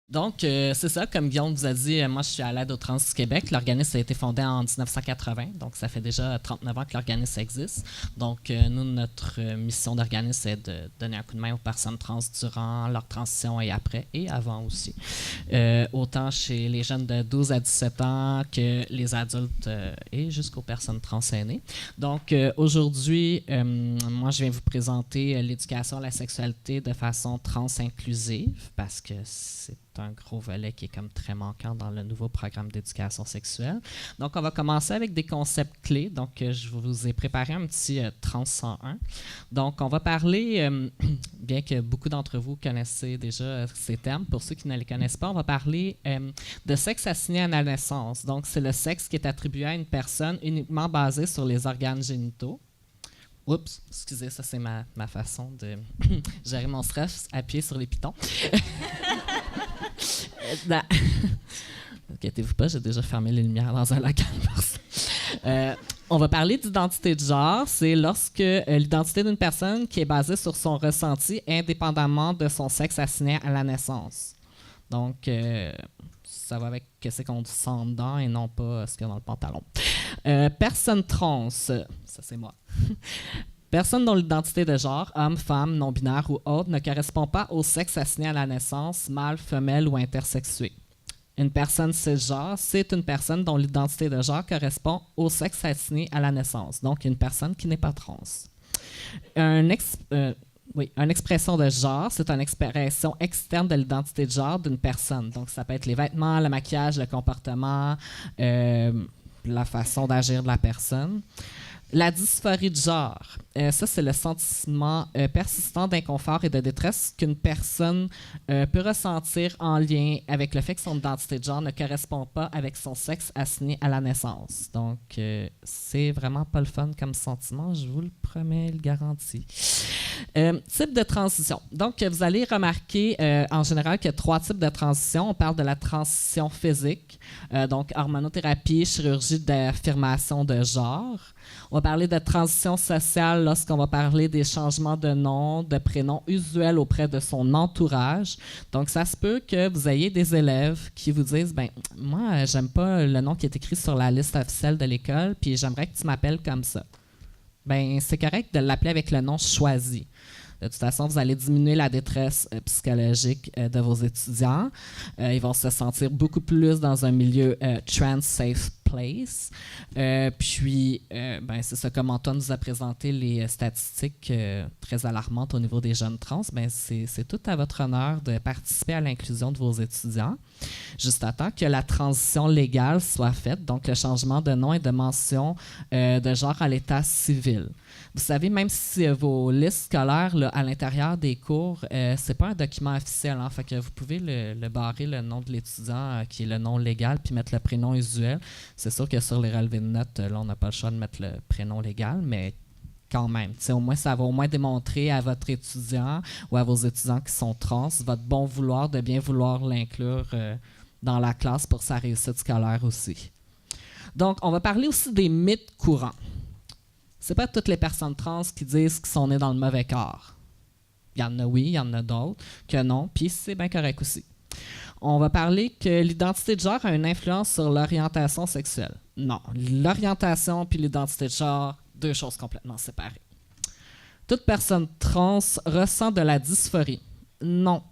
Donc, c'est ça, comme Guillaume vous a dit, moi je suis à l'aide aux trans du Québec. L'organisme a été fondé en 1980, donc ça fait déjà 39 ans que l'organisme existe. Donc, nous, notre mission d'organisme, c'est de donner un coup de main aux personnes trans durant leur transition et après, et avant aussi. Autant chez les jeunes de 12 à 17 ans que les adultes et jusqu'aux personnes trans aînées. Donc, aujourd'hui, moi je viens vous présenter l'éducation à la sexualité de façon trans-inclusive, parce que c'est un gros volet qui est comme très manquant dans le nouveau programme d'éducation sexuelle. Donc, on va commencer avec des concepts clés. Donc, je vous ai préparé un petit Trans 101. Donc, on va parler, bien que beaucoup d'entre vous connaissez déjà ces termes, pour ceux qui ne les connaissent pas, on va parler de sexe assigné à la naissance. Donc, c'est le sexe qui est attribué à une personne uniquement basé sur les organes génitaux. Oups, excusez, ça c'est ma façon de gérer mon stress, appuyer sur les pitons. Inquiétez-vous pas, j'ai déjà fermé les lumières dans un local pour ça. On va parler d'identité de genre. C'est lorsque l'identité d'une personne qui est basée sur son ressenti indépendamment de son sexe assigné à la naissance. Donc, ça va avec ce qu'on sent dedans et non pas ce qu'il y a dans le pantalon. Personne trans, ça c'est moi. Personne dont l'identité de genre, homme, femme, non-binaire ou autre, ne correspond pas au sexe assigné à la naissance, mâle, femelle ou intersexué. Une personne cisgenre, c'est une personne dont l'identité de genre correspond au sexe assigné à la naissance, donc une personne qui n'est pas trans. Une expression de genre, c'est une expression externe de l'identité de genre d'une personne. Donc, ça peut être les vêtements, le maquillage, le comportement, la façon d'agir de la personne. La dysphorie de genre, ça c'est le sentiment persistant d'inconfort et de détresse qu'une personne peut ressentir en lien avec le fait que son identité de genre ne correspond pas avec son sexe assigné à la naissance. Donc c'est vraiment pas le fun comme sentiment, je vous le promets, le garantis. Type de transition. Donc vous allez remarquer en général qu'il y a 3 types de transition. On parle de la transition physique, donc hormonothérapie, chirurgie d'affirmation de genre. On va parler de transition sociale lorsqu'on va parler des changements de nom, de prénom usuels auprès de son entourage. Donc, ça se peut que vous ayez des élèves qui vous disent « Ben, moi, j'aime pas le nom qui est écrit sur la liste officielle de l'école, puis j'aimerais que tu m'appelles comme ça. » Ben, c'est correct de l'appeler avec le nom choisi. De toute façon, vous allez diminuer la détresse psychologique de vos étudiants. Ils vont se sentir beaucoup plus dans un milieu trans-safe place. C'est ça, comme Antoine nous a présenté les statistiques très alarmantes au niveau des jeunes trans, ben c'est tout à votre honneur de participer à l'inclusion de vos étudiants, juste à temps que la transition légale soit faite, donc le changement de nom et de mention de genre à l'état civil. Vous savez, même si vos listes scolaires là, à l'intérieur des cours, c'est pas un document officiel, hein, fait que vous pouvez le barrer le nom de l'étudiant qui est le nom légal puis mettre le prénom usuel. C'est sûr que sur les relevés de notes, là, on n'a pas le choix de mettre le prénom légal, mais quand même, au moins, ça va au moins démontrer à votre étudiant ou à vos étudiants qui sont trans votre bon vouloir de bien vouloir l'inclure dans la classe pour sa réussite scolaire aussi. Donc, on va parler aussi des mythes courants. C'est pas toutes les personnes trans qui disent qu'ils sont nés dans le mauvais corps. Il y en a oui, il y en a d'autres que non, puis c'est bien correct aussi. On va parler que l'identité de genre a une influence sur l'orientation sexuelle. Non, l'orientation puis l'identité de genre, 2 choses complètement séparées. Toute personne trans ressent de la dysphorie. Non.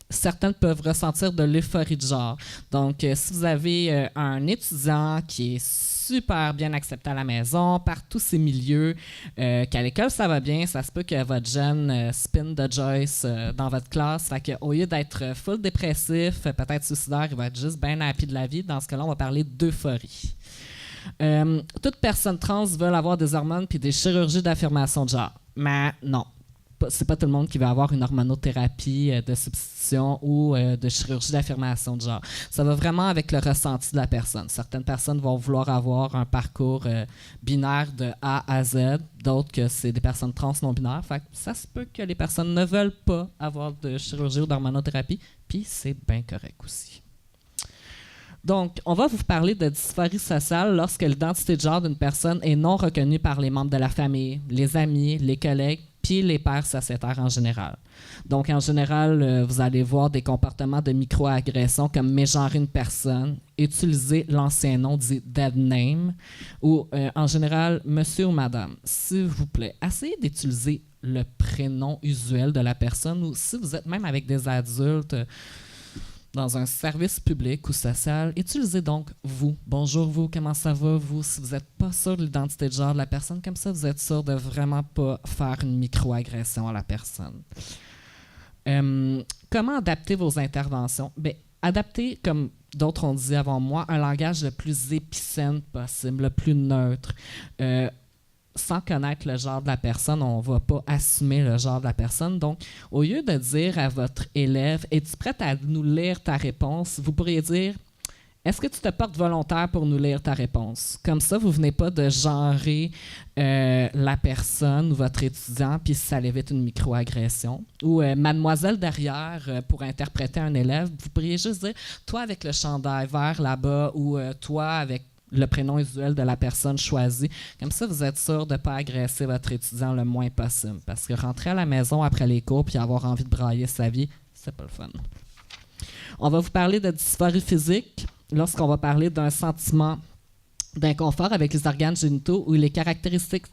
Certaines peuvent ressentir de l'euphorie de genre. Donc, si vous avez un étudiant qui est super bien accepté à la maison, par tous ses milieux, qu'à l'école ça va bien, ça se peut que votre jeune spin de Joyce dans votre classe, fait qu'au lieu d'être full dépressif, peut-être suicidaire, il va être juste bien happy de la vie. Dans ce cas-là, on va parler d'euphorie. Toute personne trans veut avoir des hormones puis des chirurgies d'affirmation de genre. Mais non. C'est pas tout le monde qui va avoir une hormonothérapie de substitution ou de chirurgie d'affirmation de genre. Ça va vraiment avec le ressenti de la personne. Certaines personnes vont vouloir avoir un parcours binaire de A à Z, d'autres que c'est des personnes trans non-binaires. Fait que ça se peut que les personnes ne veulent pas avoir de chirurgie ou d'hormonothérapie, puis c'est bien correct aussi. Donc, on va vous parler de dysphorie sociale lorsque l'identité de genre d'une personne est non reconnue par les membres de la famille, les amis, les collègues, puis les pairs sociétaires en général. Donc, en général, vous allez voir des comportements de microagression comme mégenrer une personne, utiliser l'ancien nom dit dead name, ou en général, monsieur ou madame, s'il vous plaît, essayez d'utiliser le prénom usuel de la personne, ou si vous êtes même avec des adultes dans un service public ou social, utilisez donc vous. Bonjour vous, comment ça va vous? Si vous n'êtes pas sûr de l'identité de genre de la personne, comme ça, vous êtes sûr de vraiment pas faire une microagression à la personne. Comment adapter vos interventions? Bien, adapter, comme d'autres ont dit avant moi, un langage le plus épicène possible, le plus neutre. Sans connaître le genre de la personne, on ne va pas assumer le genre de la personne. Donc, au lieu de dire à votre élève « Es-tu prête à nous lire ta réponse? » vous pourriez dire « Est-ce que tu te portes volontaire pour nous lire ta réponse? » Comme ça, vous ne venez pas de genrer la personne ou votre étudiant, puis ça évite une microagression. Ou mademoiselle derrière, pour interpréter un élève, vous pourriez juste dire « Toi avec le chandail vert là-bas » ou « Toi avec le prénom usuel de la personne choisie. » Comme ça, vous êtes sûr de ne pas agresser votre étudiant le moins possible. Parce que rentrer à la maison après les cours puis avoir envie de brailler sa vie, c'est pas le fun. On va vous parler de dysphorie physique lorsqu'on va parler d'un sentiment d'inconfort avec les organes génitaux ou les caractéristiques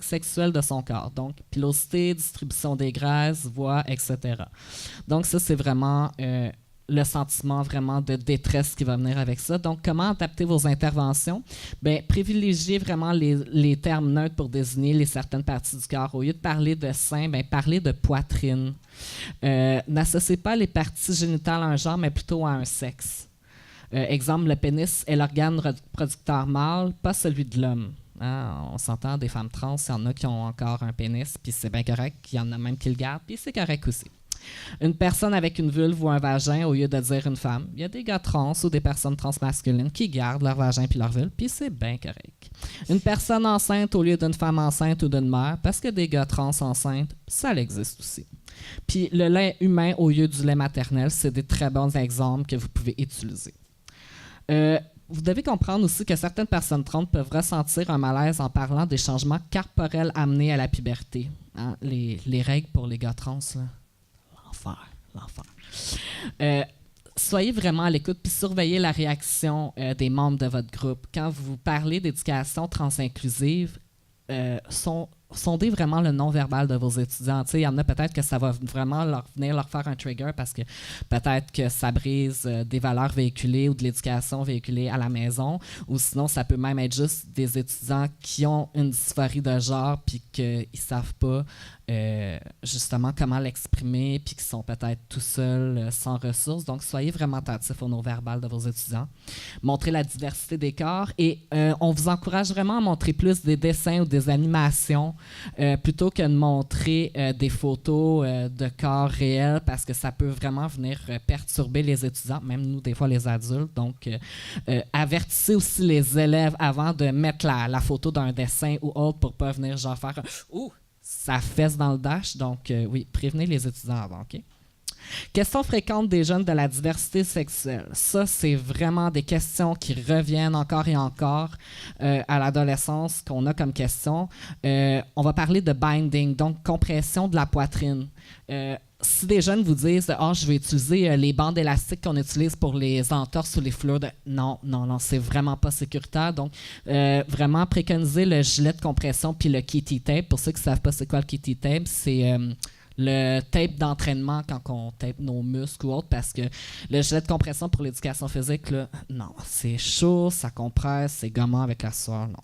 sexuelles de son corps. Donc, pilosité, distribution des graisses, voix, etc. Donc, ça, c'est vraiment le sentiment vraiment de détresse qui va venir avec ça. Donc, comment adapter vos interventions? Bien, privilégiez vraiment les termes neutres pour désigner les certaines parties du corps. Au lieu de parler de sein, bien, parlez de poitrine. N'associez pas les parties génitales à un genre, mais plutôt à un sexe. Exemple, le pénis est l'organe reproducteur mâle, pas celui de l'homme. Hein? On s'entend des femmes trans, il y en a qui ont encore un pénis, puis c'est bien correct, il y en a même qui le gardent, puis c'est correct aussi. Une personne avec une vulve ou un vagin au lieu de dire une femme. Il y a des gars trans ou des personnes transmasculines qui gardent leur vagin puis leur vulve, puis c'est bien correct. Une personne enceinte au lieu d'une femme enceinte ou d'une mère, parce que des gars trans enceintes, ça existe aussi. Puis le lait humain au lieu du lait maternel, c'est des très bons exemples que vous pouvez utiliser. Vous devez comprendre aussi que certaines personnes trans peuvent ressentir un malaise en parlant des changements corporels amenés à la puberté. Hein? Les règles pour les gars trans, là. L'enfer. Soyez vraiment à l'écoute puis surveillez la réaction des membres de votre groupe. Quand vous parlez d'éducation trans-inclusive, sondez vraiment le non-verbal de vos étudiants. Il y en a peut-être que ça va vraiment venir leur faire un trigger parce que peut-être que ça brise des valeurs véhiculées ou de l'éducation véhiculée à la maison, ou sinon ça peut même être juste des étudiants qui ont une dysphorie de genre puis qu'ils ne savent pas justement comment l'exprimer puis qui sont peut-être tout seuls, sans ressources. Donc, soyez vraiment attentifs au non-verbal de vos étudiants. Montrez la diversité des corps et on vous encourage vraiment à montrer plus des dessins ou des animations plutôt que de montrer des photos de corps réels parce que ça peut vraiment venir perturber les étudiants, même nous, des fois, les adultes. Donc, avertissez aussi les élèves avant de mettre la photo d'un dessin ou autre pour ne pas venir genre faire « Ouh! » Ça fesse dans le dash, donc oui, prévenez les étudiants avant, OK? Questions fréquentes des jeunes de la diversité sexuelle. Ça, c'est vraiment des questions qui reviennent encore et encore à l'adolescence qu'on a comme question. On va parler de binding, donc compression de la poitrine. Si des jeunes vous disent « Ah, je vais utiliser les bandes élastiques qu'on utilise pour les entorses ou les foulures de... » Non, c'est vraiment pas sécuritaire. Donc, vraiment préconiser le gilet de compression puis le kitty tape. Pour ceux qui ne savent pas c'est quoi le kitty tape, c'est le tape d'entraînement quand on tape nos muscles ou autre, parce que le gilet de compression pour l'éducation physique, là, non, c'est chaud, ça compresse, c'est gommant avec la sueur, non.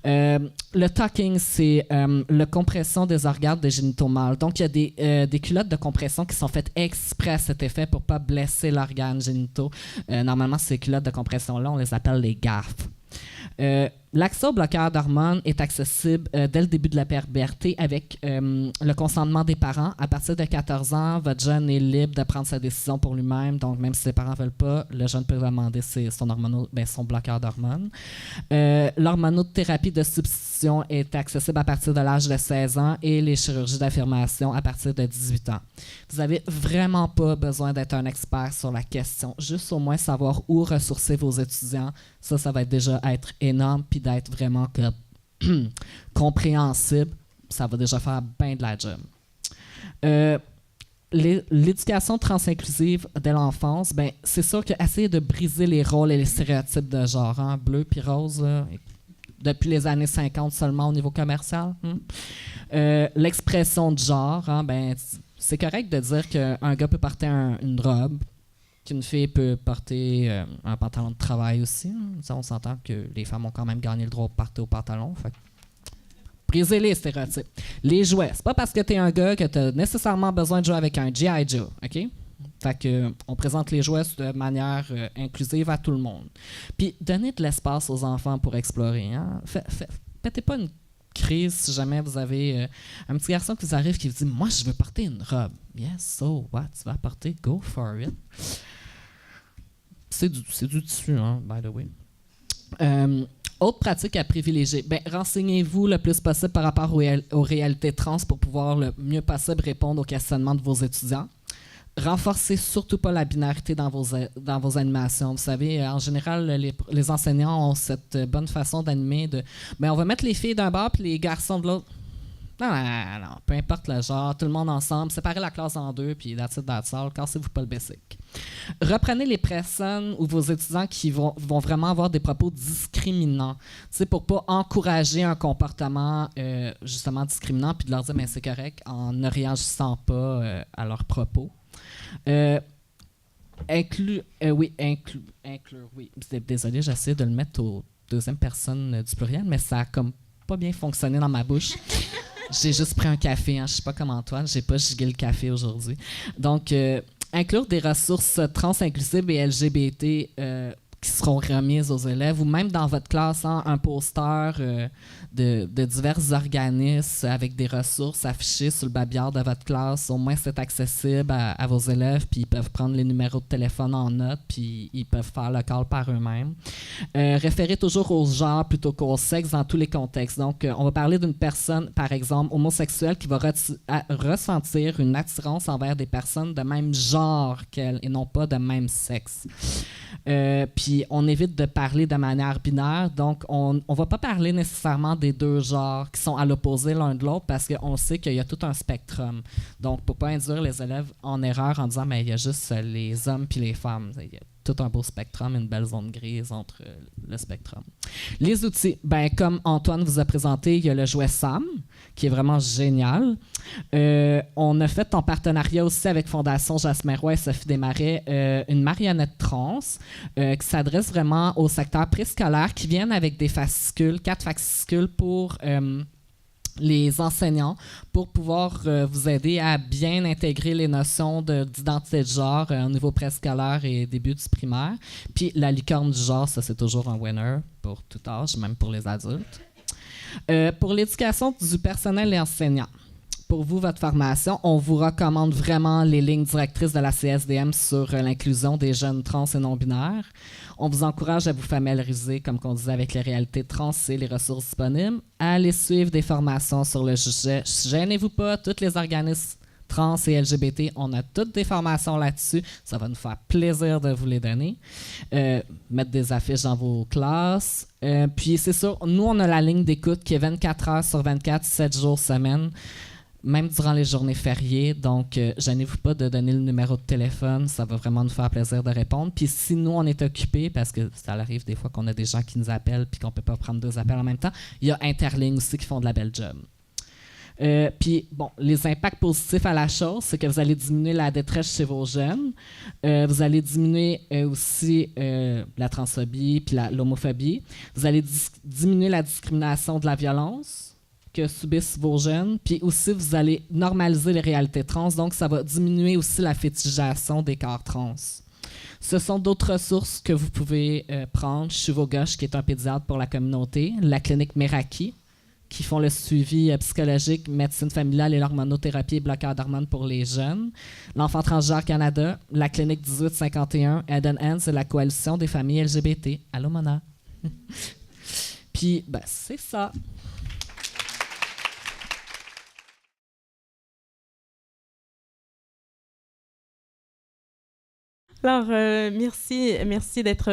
Le tucking, c'est la compression des organes des génitaux mâles. Donc, il y a des culottes de compression qui sont faites exprès à cet effet pour ne pas blesser l'organe génitaux. Normalement, ces culottes de compression-là, on les appelle les gaffes. L'accès au bloqueur d'hormones est accessible dès le début de la puberté avec le consentement des parents. À partir de 14 ans, votre jeune est libre de prendre sa décision pour lui-même. Donc, même si ses parents ne veulent pas, le jeune peut demander son bloqueur d'hormones. L'hormonothérapie de substitution est accessible à partir de l'âge de 16 ans et les chirurgies d'affirmation à partir de 18 ans. Vous n'avez vraiment pas besoin d'être un expert sur la question. Juste au moins savoir où ressourcer vos étudiants. Ça va déjà être énorme, puis d'être vraiment compréhensible. ça va déjà faire bien de la job. L'éducation transinclusive dès l'enfance, ben, c'est sûr qu'essayer de briser les rôles et les stéréotypes de genre, hein, bleu puis rose, là, depuis les années 50 seulement au niveau commercial. L'expression de genre, hein, ben, c'est correct de dire qu'un gars peut porter une robe, qu'une fille peut porter un pantalon de travail aussi. Hein. Ça, on s'entend que les femmes ont quand même gagné le droit de porter au pantalon. Fait. Briser les stéréotypes. Les jouets, c'est pas parce que t'es un gars que t'as nécessairement besoin de jouer avec un G.I. Joe, OK? Fait que, on présente les jouets de manière inclusive à tout le monde. Puis, donnez de l'espace aux enfants pour explorer. Hein? Faites pas une crise si jamais vous avez un petit garçon qui vous arrive qui vous dit « Moi, je veux porter une robe. » Yes, so what? Tu vas porter? Go for it. C'est du tissu, hein, by the way. Autre pratique à privilégier, ben, renseignez-vous le plus possible par rapport aux réalités trans pour pouvoir le mieux possible répondre aux questionnements de vos étudiants. Renforcez surtout pas la binarité dans vos animations. Vous savez, en général, les enseignants ont cette bonne façon d'animer de ben, on va mettre les filles d'un bord puis les garçons de l'autre. Non, peu importe le genre, tout le monde ensemble, séparez la classe en deux, puis that's it, that's all, cassez-vous pas le basic. Reprenez les personnes ou vos étudiants qui vont vraiment avoir des propos discriminants, pour pas encourager un comportement justement discriminant, puis de leur dire, mais c'est correct, en ne réagissant pas à leurs propos. Inclure, oui. Désolé, j'essaie de le mettre aux deuxième personne du pluriel, mais ça a comme pas bien fonctionné dans ma bouche. J'ai juste pris un café, hein. Je suis pas comme Antoine, j'ai pas gigué le café aujourd'hui. Donc, inclure des ressources trans inclusives et LGBT qui seront remises aux élèves, ou même dans votre classe, hein, un poster de divers organismes avec des ressources affichées sur le babillard de votre classe. Au moins, c'est accessible à vos élèves, puis ils peuvent prendre les numéros de téléphone en note, puis ils peuvent faire le call par eux-mêmes. Référez toujours au genre plutôt qu'au sexe dans tous les contextes. Donc, on va parler d'une personne, par exemple, homosexuelle qui va ressentir une attirance envers des personnes de même genre qu'elle et non pas de même sexe. Puis on évite de parler de manière binaire, donc on ne va pas parler nécessairement des deux genres qui sont à l'opposé l'un de l'autre parce qu'on sait qu'il y a tout un spectrum. Donc pour ne pas induire les élèves en erreur en disant mais il y a juste les hommes puis les femmes. Il y a tout un beau spectrum, une belle zone grise entre le spectrum. Les outils, ben, comme Antoine vous a présenté, il y a le jouet Sam, qui est vraiment génial. On a fait en partenariat aussi avec Fondation Jasmin Roy et Sophie Desmarais une marionnette trans qui s'adresse vraiment au secteur préscolaire qui viennent avec des fascicules, 4 fascicules pour les enseignants pour pouvoir vous aider à bien intégrer les notions d'identité de genre au niveau préscolaire et début du primaire. Puis la licorne du genre, ça c'est toujours un winner pour tout âge, même pour les adultes. Pour l'éducation du personnel et enseignants, pour vous, votre formation, on vous recommande vraiment les lignes directrices de la CSDM sur l'inclusion des jeunes trans et non-binaires. On vous encourage à vous familiariser, comme on disait, avec les réalités trans et les ressources disponibles, à aller suivre des formations sur le sujet. Gênez-vous pas, tous les organismes trans et LGBT, on a toutes des formations là-dessus. Ça va nous faire plaisir de vous les donner. Mettre des affiches dans vos classes. Puis c'est sûr, nous, on a la ligne d'écoute qui est 24 heures sur 24, 7 jours semaine. Même durant les journées fériées. Donc, gênez-vous pas de donner le numéro de téléphone. Ça va vraiment nous faire plaisir de répondre. Puis si nous, on est occupés, parce que ça arrive des fois qu'on a des gens qui nous appellent puis qu'on ne peut pas prendre 2 appels en même temps, il y a Interligne aussi qui font de la belle job. Puis, bon, les impacts positifs à la chose, c'est que vous allez diminuer la détresse chez vos jeunes. Vous allez diminuer aussi la transphobie puis l'homophobie. Vous allez diminuer la discrimination de la violence que subissent vos jeunes, puis aussi vous allez normaliser les réalités trans, donc ça va diminuer aussi la fétichisation des corps trans. Ce sont d'autres ressources que vous pouvez prendre. Chivo Gauche, qui est un pédiatre pour la communauté, la clinique Meraki, qui font le suivi psychologique, médecine familiale et l'hormonothérapie et bloqueur d'hormones pour les jeunes, l'Enfant transgenre Canada, la clinique 1851, Eden Hands et la coalition des familles LGBT. Allô, Mona? Puis, ben, c'est ça. Alors, merci d'être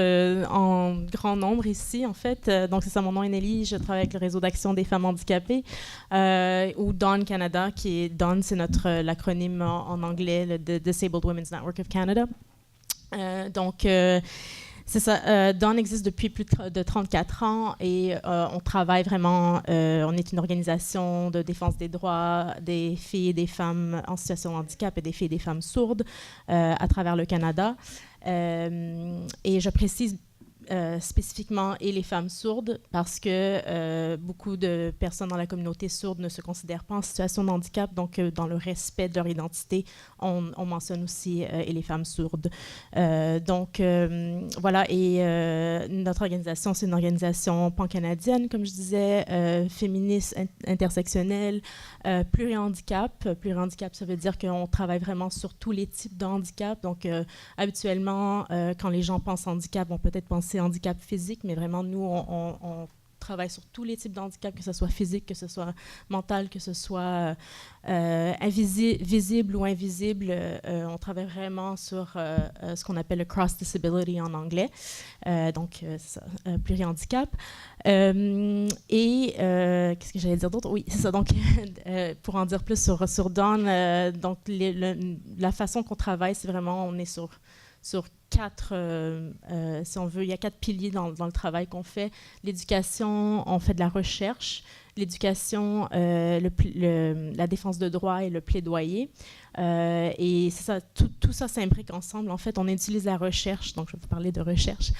en grand nombre ici, en fait. Donc, c'est ça, mon nom est Nelly, je travaille avec le réseau d'action des femmes handicapées, ou DAWN Canada, qui est DAWN, c'est l'acronyme en anglais, le Disabled Women's Network of Canada. C'est ça, DAWN existe depuis plus de 34 ans et on travaille vraiment, on est une organisation de défense des droits des filles et des femmes en situation de handicap et des filles et des femmes sourdes à travers le Canada. Et je précise spécifiquement et les femmes sourdes parce que beaucoup de personnes dans la communauté sourde ne se considèrent pas en situation de handicap, donc dans le respect de leur identité, on mentionne aussi et les femmes sourdes. Voilà, et notre organisation, c'est une organisation pan-canadienne, comme je disais, féministe, intersectionnelle, plurihandicap. Plurihandicap, ça veut dire qu'on travaille vraiment sur tous les types de handicap. Donc, habituellement, quand les gens pensent handicap, vont peut-être penser handicap physique, mais vraiment, nous, on travaille sur tous les types de handicap, que ce soit physique, que ce soit mental, que ce soit visible ou invisible. On travaille vraiment sur ce qu'on appelle le cross disability en anglais, plurihandicap. Qu'est-ce que j'allais dire d'autre? Oui, c'est ça. Donc, pour en dire plus sur DAWN, donc la façon qu'on travaille, c'est vraiment, on est sur quatre, si on veut, il y a 4 piliers dans le travail qu'on fait. L'éducation, on fait de la recherche. L'éducation, la défense de droit et le plaidoyer. Et c'est ça, tout ça s'imbrique ensemble. En fait, on utilise la recherche, donc je vais vous parler de recherche,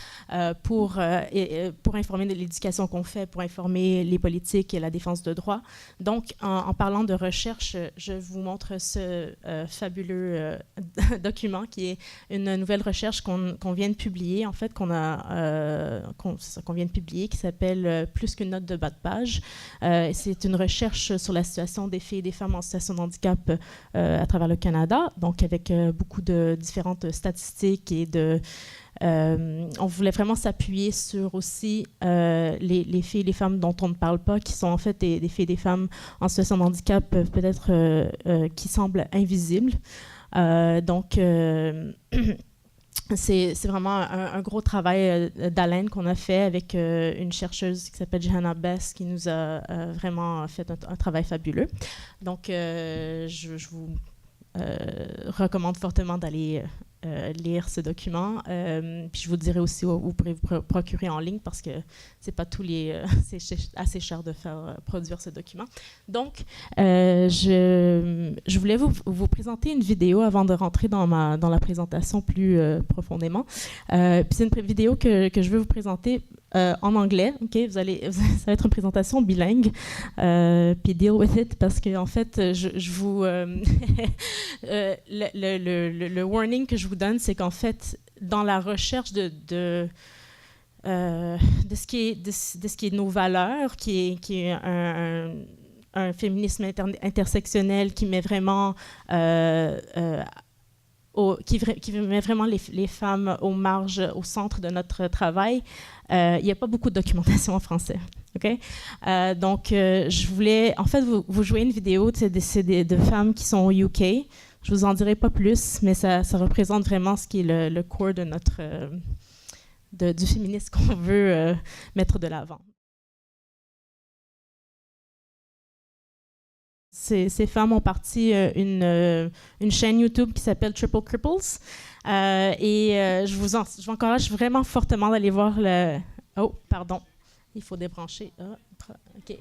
pour informer de l'éducation qu'on fait, pour informer les politiques et la défense de droit. Donc, en parlant de recherche, je vous montre ce fabuleux document qui est une nouvelle recherche qu'on vient de publier, en fait, qu'on vient de publier, qui s'appelle « Plus qu'une note de bas de page ». C'est une recherche sur la situation des filles et des femmes en situation de handicap à travers le Canada, donc avec beaucoup de différentes statistiques et on voulait vraiment s'appuyer sur aussi les filles et les femmes dont on ne parle pas, qui sont en fait des filles et des femmes en situation de handicap peut-être qui semblent invisibles. C'est vraiment un gros travail d'haleine qu'on a fait avec une chercheuse qui s'appelle Johanna Bess, qui nous a vraiment fait un travail fabuleux. Donc, je vous recommande fortement d'aller lire ce document. Puis je vous dirai aussi où vous pourrez vous procurer en ligne parce que c'est pas tous les c'est assez cher de faire produire ce document. Donc je voulais vous présenter une vidéo avant de rentrer dans la présentation plus profondément. Puis c'est une vidéo que je vais vous présenter en anglais. Ok, ça va être une présentation bilingue. Puis deal with it parce que en fait je vous le warning que je vous donne, c'est qu'en fait, dans la recherche de ce qui est nos valeurs, qui est un féminisme intersectionnel qui met vraiment qui met vraiment les femmes aux marges, au centre de notre travail, il n'y a pas beaucoup de documentation en français. Okay? Donc, je voulais en fait vous jouer une vidéo de femmes qui sont au UK. Je vous en dirai pas plus, mais ça représente vraiment ce qui est le core de du féminisme qu'on veut mettre de l'avant. Ces femmes ont parti une chaîne YouTube qui s'appelle Triple Cripples. Je vous encourage vraiment fortement d'aller voir le... Oh, pardon, il faut débrancher. Oh, OK.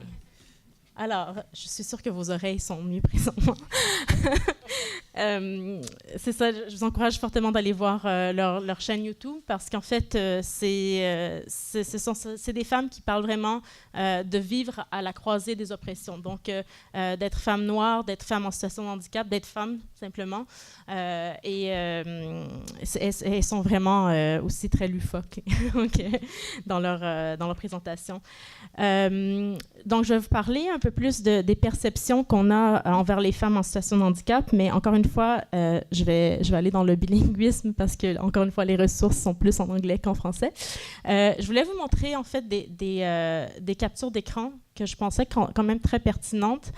Alors, je suis sûre que vos oreilles sont mieux présentement. C'est ça, je vous encourage fortement d'aller voir leur chaîne YouTube parce qu'en fait, c'est des femmes qui parlent vraiment de vivre à la croisée des oppressions. Donc, d'être femme noire, d'être femme en situation de handicap, d'être femme simplement. Elles sont vraiment aussi très lufoques okay, dans leur présentation. Donc, je vais vous parler un peu plus des perceptions qu'on a envers les femmes en situation de handicap, mais encore une fois, je vais aller dans le bilinguisme parce que, encore une fois, les ressources sont plus en anglais qu'en français. Je voulais vous montrer en fait des captures d'écran que je pensais quand même très pertinente.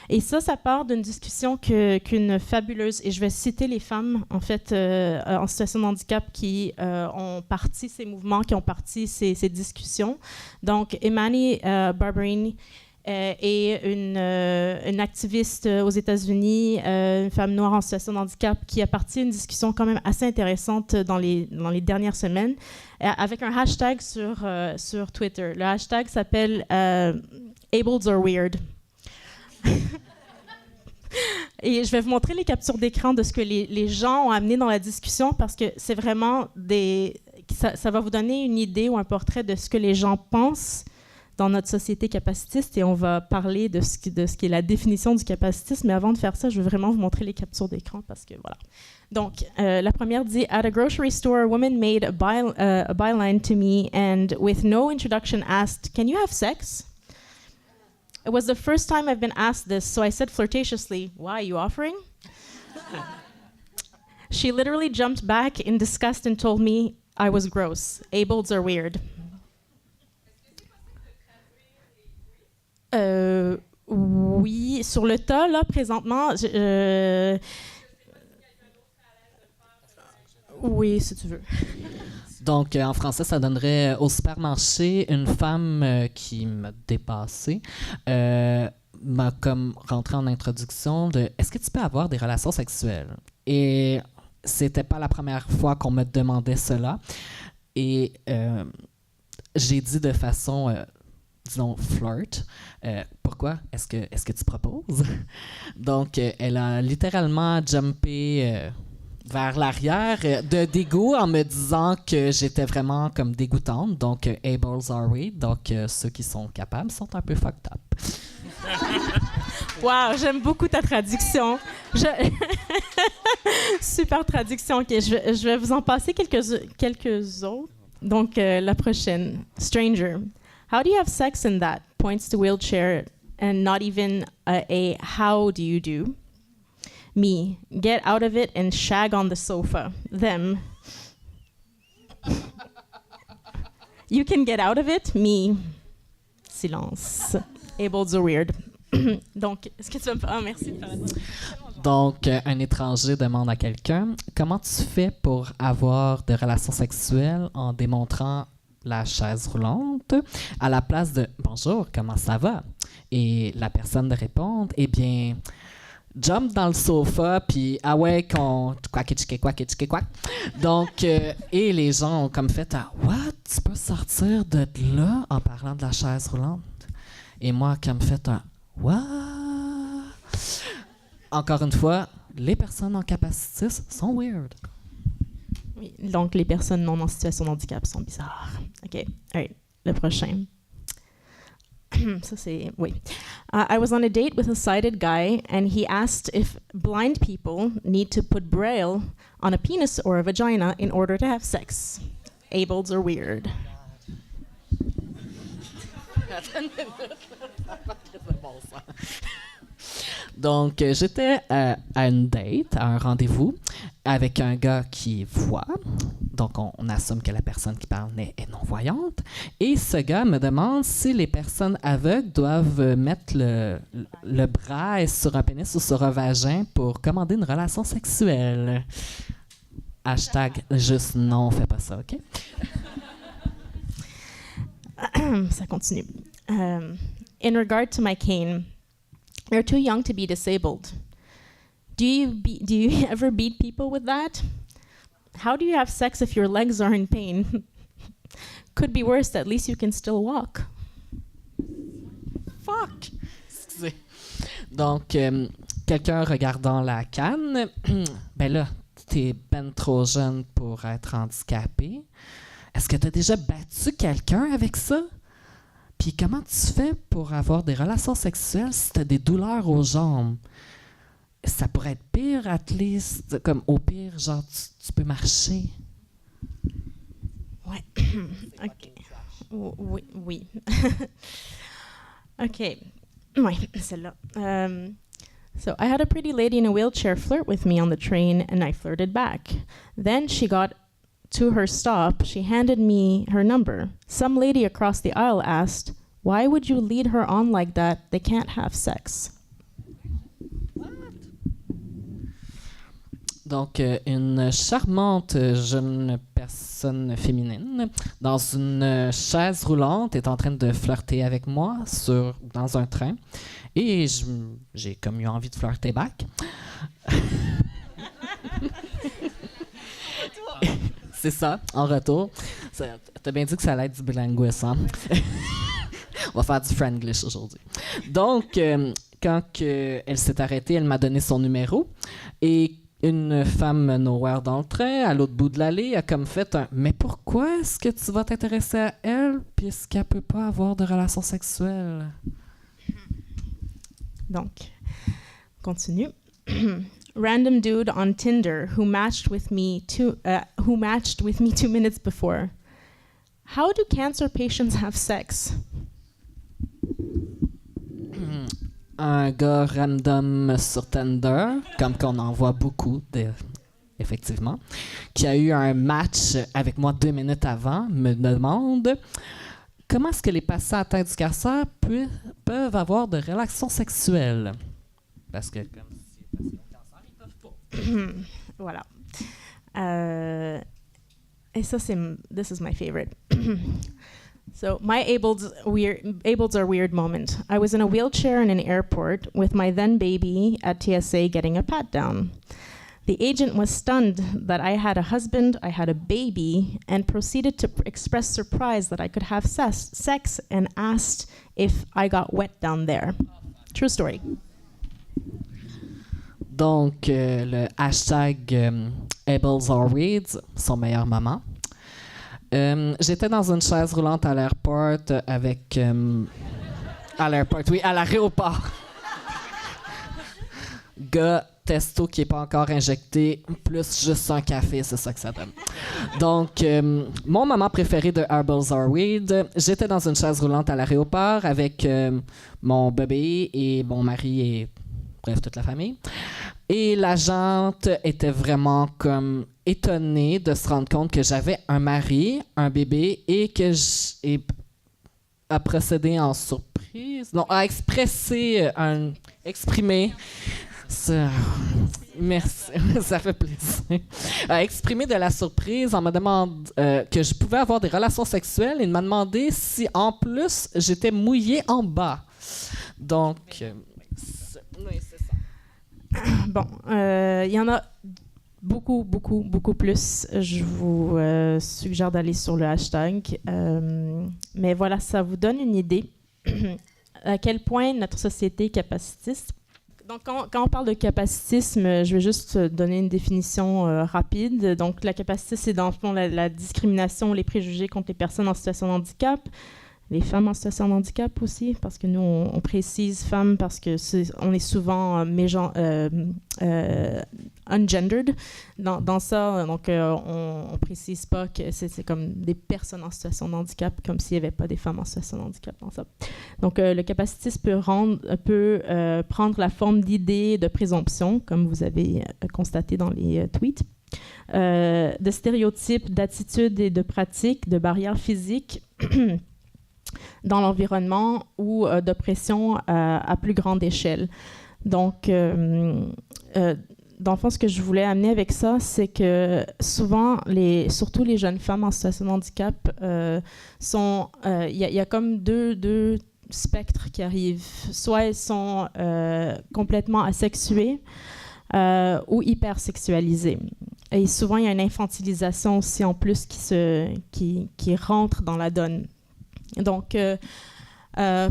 Et ça part d'une discussion qu'une fabuleuse, et je vais citer les femmes, en fait, en situation de handicap qui ont parti ces mouvements, qui ont parti ces discussions. Donc, Imani Barberini est une activiste aux États-Unis, une femme noire en situation de handicap, qui a parti une discussion quand même assez intéressante dans les dernières semaines, avec un hashtag sur Twitter. Le hashtag s'appelle Ableds are weird. Et je vais vous montrer les captures d'écran de ce que les gens ont amené dans la discussion, parce que c'est vraiment ça va vous donner une idée ou un portrait de ce que les gens pensent dans notre société capacitiste, et on va parler de ce qui est la définition du capacitisme. Mais avant de faire ça, je veux vraiment vous montrer les captures d'écran, parce que voilà. Donc, la première dit « At a grocery store, a woman made a byline to me and with no introduction asked, 'Can you have sex?' It was the first time I've been asked this, so I said flirtatiously, 'Why are you offering?' She literally jumped back in disgust and told me I was gross. Ableds are weird." Oui, sur le tas, là, présentement, oui, si tu veux. Donc, en français, ça donnerait au supermarché, une femme qui m'a dépassé m'a comme rentré en introduction de « Est-ce que tu peux avoir des relations sexuelles? » Et c'était pas la première fois qu'on me demandait cela. Et j'ai dit de façon, disons, flirt, pourquoi est-ce que tu proposes? Donc, elle a littéralement jumpé vers l'arrière de dégoût en me disant que j'étais vraiment comme dégoûtante. Donc, ables are weird. Donc, ceux qui sont capables sont un peu fucked up. Wow, j'aime beaucoup ta traduction. Super traduction. OK, je vais vous en passer quelques autres. Donc, la prochaine. Stranger. How do you have sex in that? Points to wheelchair and not even a how do you do? Me. Get out of it and shag on the sofa. Them. You can get out of it? Me. Silence. Ableds are weird. Donc, est-ce que tu vas me faire... Ah, merci de faire la traduction. Donc, un étranger demande à quelqu'un « Comment tu fais pour avoir des relations sexuelles en démontrant la chaise roulante à la place de « Bonjour, comment ça va? » Et la personne de répondre « Eh bien, jump dans le sofa, puis ah ouais, qu'on... quack. » Donc, et les gens ont comme fait « What? Tu peux sortir de là en parlant de la chaise roulante? » Et moi, comme fait un « What? » Encore une fois, les personnes en capacitisme sont weird. Oui, donc les personnes non en situation de handicap sont bizarres. OK, all right, le prochain. Ça, c'est... Oui. I was on a date with a sighted guy, and he asked if blind people need to put braille on a penis or a vagina in order to have sex. Ableds are weird. Donc, j'étais à une date, à un rendez-vous, avec un gars qui voit. Donc, on assume que la personne qui parle est non-voyante. Et ce gars me demande si les personnes aveugles doivent mettre le bras sur un pénis ou sur un vagin pour commander une relation sexuelle. Hashtag juste non, fais pas ça, OK? Ça continue. In regard to my cane, you're too young to be disabled. Do you ever beat people with that? How do you have sex if your legs are in pain? Could be worse, at least you can still walk. Fuck! Excusez. Donc, quelqu'un regardant la canne, ben là, t'es ben trop jeune pour être handicapé. Est-ce que t'as déjà battu quelqu'un avec ça? Puis comment tu fais pour avoir des relations sexuelles si tu as des douleurs aux jambes? Ça pourrait être pire, at least. Comme au pire, genre, tu peux marcher. Ouais. OK. Oui. OK. Oui, celle-là. So I had a pretty lady in a wheelchair flirt with me on the train, and I flirted back. Then she got to her stop. She handed me her number. Some lady across the aisle asked, Why would you lead her on like that? They can't have sex. Donc, une charmante jeune personne féminine dans une chaise roulante est en train de flirter avec moi dans un train. Et j'ai comme eu envie de flirter back. C'est ça, en retour. T'as bien dit que ça allait être du bilinguisme, hein? On va faire du franglish aujourd'hui. Donc, quand elle s'est arrêtée, elle m'a donné son numéro. Et une femme nowhere dans le train, à l'autre bout de l'allée, a comme fait un « Mais pourquoi est-ce que tu vas t'intéresser à elle puisqu'elle peut pas avoir de relations sexuelles? » Donc, continue. Random dude on Tinder who matched with me 2 minutes before. How do cancer patients have sex? Un gars random sur Tinder, comme qu'on en voit beaucoup, effectivement, qui a eu un match avec moi 2 minutes avant, me demande comment est-ce que les patients atteints du cancer peuvent avoir de relations sexuelles. Parce que comme si les patients ont le cancer, ils peuvent pas. Voilà. Et ça, this is my favorite. So my Ables are weird moment. I was in a wheelchair in an airport with my then baby at TSA getting a pat down. The agent was stunned that I had a husband, I had a baby, and proceeded to express surprise that I could have sex and asked if I got wet down there. True story. Donc, le hashtag Ables are weird, son meilleur moment. J'étais dans une chaise roulante à l'aéroport avec... à l'aéroport. Gars, testo qui n'est pas encore injecté, plus juste un café, c'est ça que ça donne. Donc, mon moment préféré de Ables Are Weird, j'étais dans une chaise roulante à l'aéroport avec mon bébé et mon mari et bref, toute la famille. Et l'agente était vraiment comme étonnée de se rendre compte que j'avais un mari, un bébé et que a procédé en surprise, non, a exprimé ça, merci, ça fait plaisir, a exprimé de la surprise en me demandant que je pouvais avoir des relations sexuelles et m'a demandé si en plus j'étais mouillée en bas. Donc, oui, c'est ça. Bon, il y en a beaucoup plus. Je vous suggère d'aller sur le hashtag. Mais voilà, ça vous donne une idée à quel point notre société est capacitiste. Donc, quand on parle de capacitisme, je vais juste donner une définition rapide. Donc, la capacité, c'est dans le fond la discrimination, les préjugés contre les personnes en situation de handicap, les femmes en situation de handicap aussi, parce que nous, on précise femmes parce que on est souvent ungendered dans ça. Donc, on ne précise pas que c'est comme des personnes en situation de handicap, comme s'il n'y avait pas des femmes en situation de handicap dans ça. Donc, le capacitisme peut prendre la forme d'idées de présomption, comme vous avez constaté dans les tweets, de stéréotypes, d'attitudes et de pratiques, de barrières physiques dans l'environnement ou d'oppression à plus grande échelle. Donc, dans le fond, ce que je voulais amener avec ça, c'est que souvent, surtout les jeunes femmes en situation de handicap, il y a comme deux spectres qui arrivent. Soit elles sont complètement asexuées ou hypersexualisées. Et souvent, il y a une infantilisation aussi en plus qui rentre dans la donne. Donc,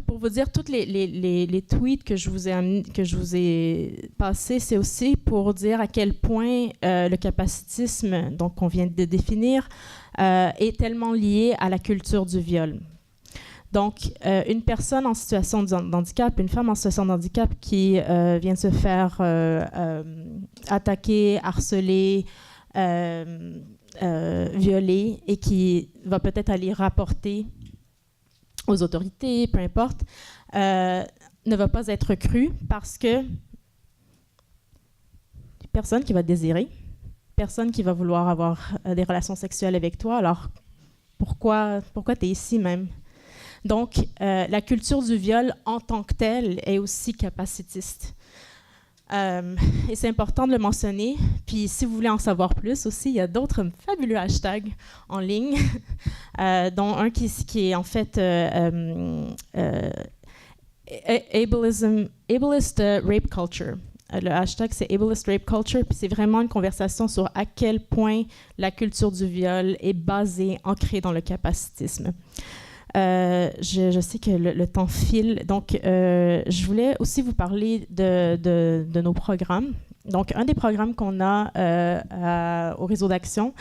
pour vous dire, tous les tweets que je vous ai passés, c'est aussi pour dire à quel point le capacitisme, donc qu'on vient de définir, est tellement lié à la culture du viol. Donc, une personne en situation de handicap, une femme en situation de handicap qui vient de se faire attaquer, harceler, violer et qui va peut-être aller rapporter aux autorités, peu importe, ne va pas être crue parce que personne qui va te désirer, personne qui va vouloir avoir des relations sexuelles avec toi. Alors, pourquoi tu es ici même? Donc, la culture du viol en tant que telle est aussi capacitiste. Et c'est important de le mentionner. Puis, si vous voulez en savoir plus aussi, il y a d'autres fabuleux hashtags en ligne, dont un qui est en fait ableist rape culture. Le hashtag, c'est ableist rape culture, puis c'est vraiment une conversation sur à quel point la culture du viol est basée, ancrée dans le capacitisme. Je sais que le temps file, donc je voulais aussi vous parler de nos programmes. Donc, un des programmes qu'on a au réseau d'action,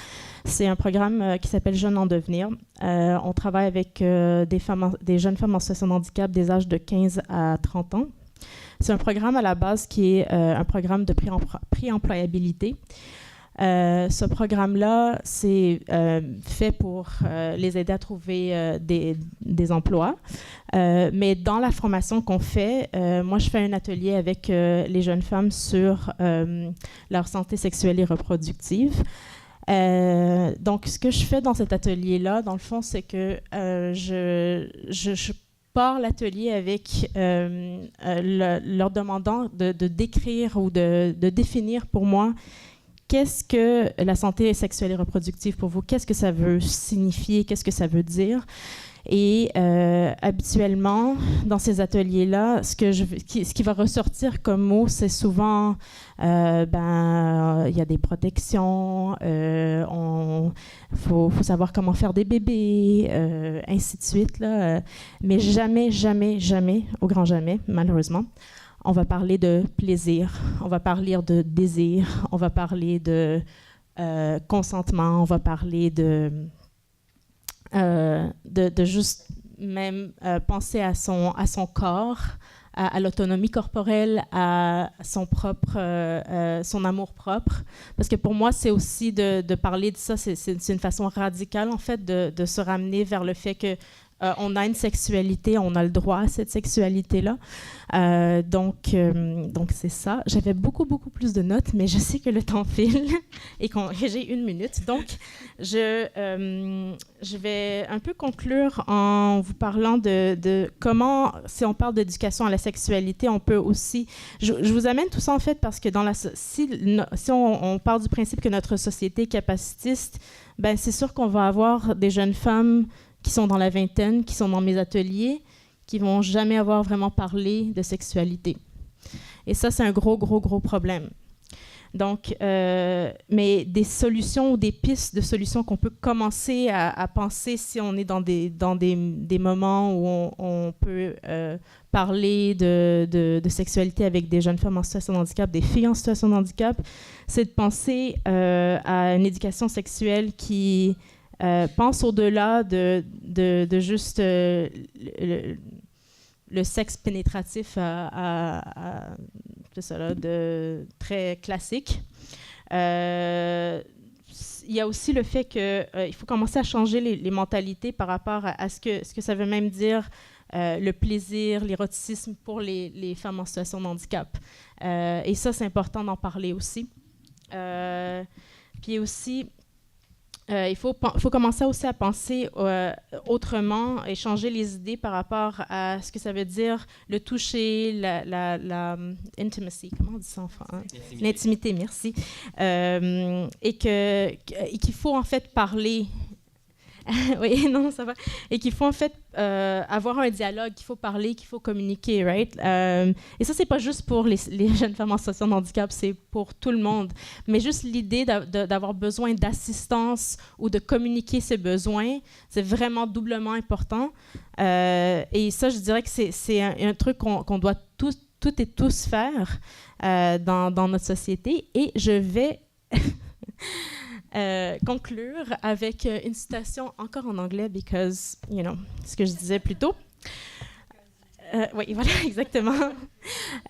c'est un programme qui s'appelle Jeunes en devenir. On travaille avec des jeunes femmes en situation de handicap des âges de 15 à 30 ans. C'est un programme à la base qui est un programme de pré-employabilité. Ce programme-là, c'est fait pour les aider à trouver des emplois. Mais dans la formation qu'on fait, moi, je fais un atelier avec les jeunes femmes sur leur santé sexuelle et reproductive. Donc, ce que je fais dans cet atelier-là, dans le fond, c'est que je pars l'atelier avec leur demandant de décrire ou de définir pour moi qu'est-ce que la santé sexuelle et reproductive pour vous, qu'est-ce que ça veut signifier, qu'est-ce que ça veut dire. Et habituellement, dans ces ateliers-là, ce qui va ressortir comme mot, c'est souvent, il y a des protections, faut savoir comment faire des bébés, ainsi de suite, là. Mais jamais, jamais, jamais, au grand jamais, malheureusement, on va parler de plaisir, on va parler de désir, on va parler de consentement, on va parler de juste même penser à son corps, à l'autonomie corporelle, à son amour propre. Parce que pour moi, c'est aussi de parler de ça, c'est une façon radicale, en fait, de se ramener vers le fait que on a une sexualité, on a le droit à cette sexualité-là. Donc c'est ça. J'avais beaucoup plus de notes, mais je sais que le temps file et que j'ai 1 minute. Donc, je vais un peu conclure en vous parlant de comment, si on parle d'éducation à la sexualité, on peut aussi... Je vous amène tout ça, en fait, parce que si on parle du principe que notre société est capacitiste, ben c'est sûr qu'on va avoir des jeunes femmes qui sont dans la vingtaine, qui sont dans mes ateliers, qui vont jamais avoir vraiment parlé de sexualité. Et ça, c'est un gros problème. Donc, mais des solutions ou des pistes de solutions qu'on peut commencer à penser si on est dans des moments où on peut parler de sexualité avec des jeunes femmes en situation de handicap, des filles en situation de handicap, c'est de penser à une éducation sexuelle qui pense au-delà de juste le sexe pénétratif c'est ça là, très classique. Il y a aussi le fait qu'il faut commencer à changer les mentalités par rapport à ce que ça veut même dire le plaisir, l'éroticisme pour les femmes en situation de handicap. Et ça, c'est important d'en parler aussi. Puis aussi... il faut commencer aussi à penser autrement et changer les idées par rapport à ce que ça veut dire le toucher, la intimacy, comment on dit ça en français? L'intimité, merci. Et qu'il faut en fait parler. Oui, non, ça va. Et qu'il faut en fait avoir un dialogue, qu'il faut parler, qu'il faut communiquer, right? Et ça, c'est pas juste pour les jeunes femmes en situation de handicap, c'est pour tout le monde. Mais juste l'idée d'avoir besoin d'assistance ou de communiquer ses besoins, c'est vraiment doublement important. Et ça, je dirais que c'est un truc qu'on doit toutes et tous faire dans notre société. Et je vais... conclure avec une citation encore en anglais, because, ce que je disais plus tôt. Oui, voilà, exactement.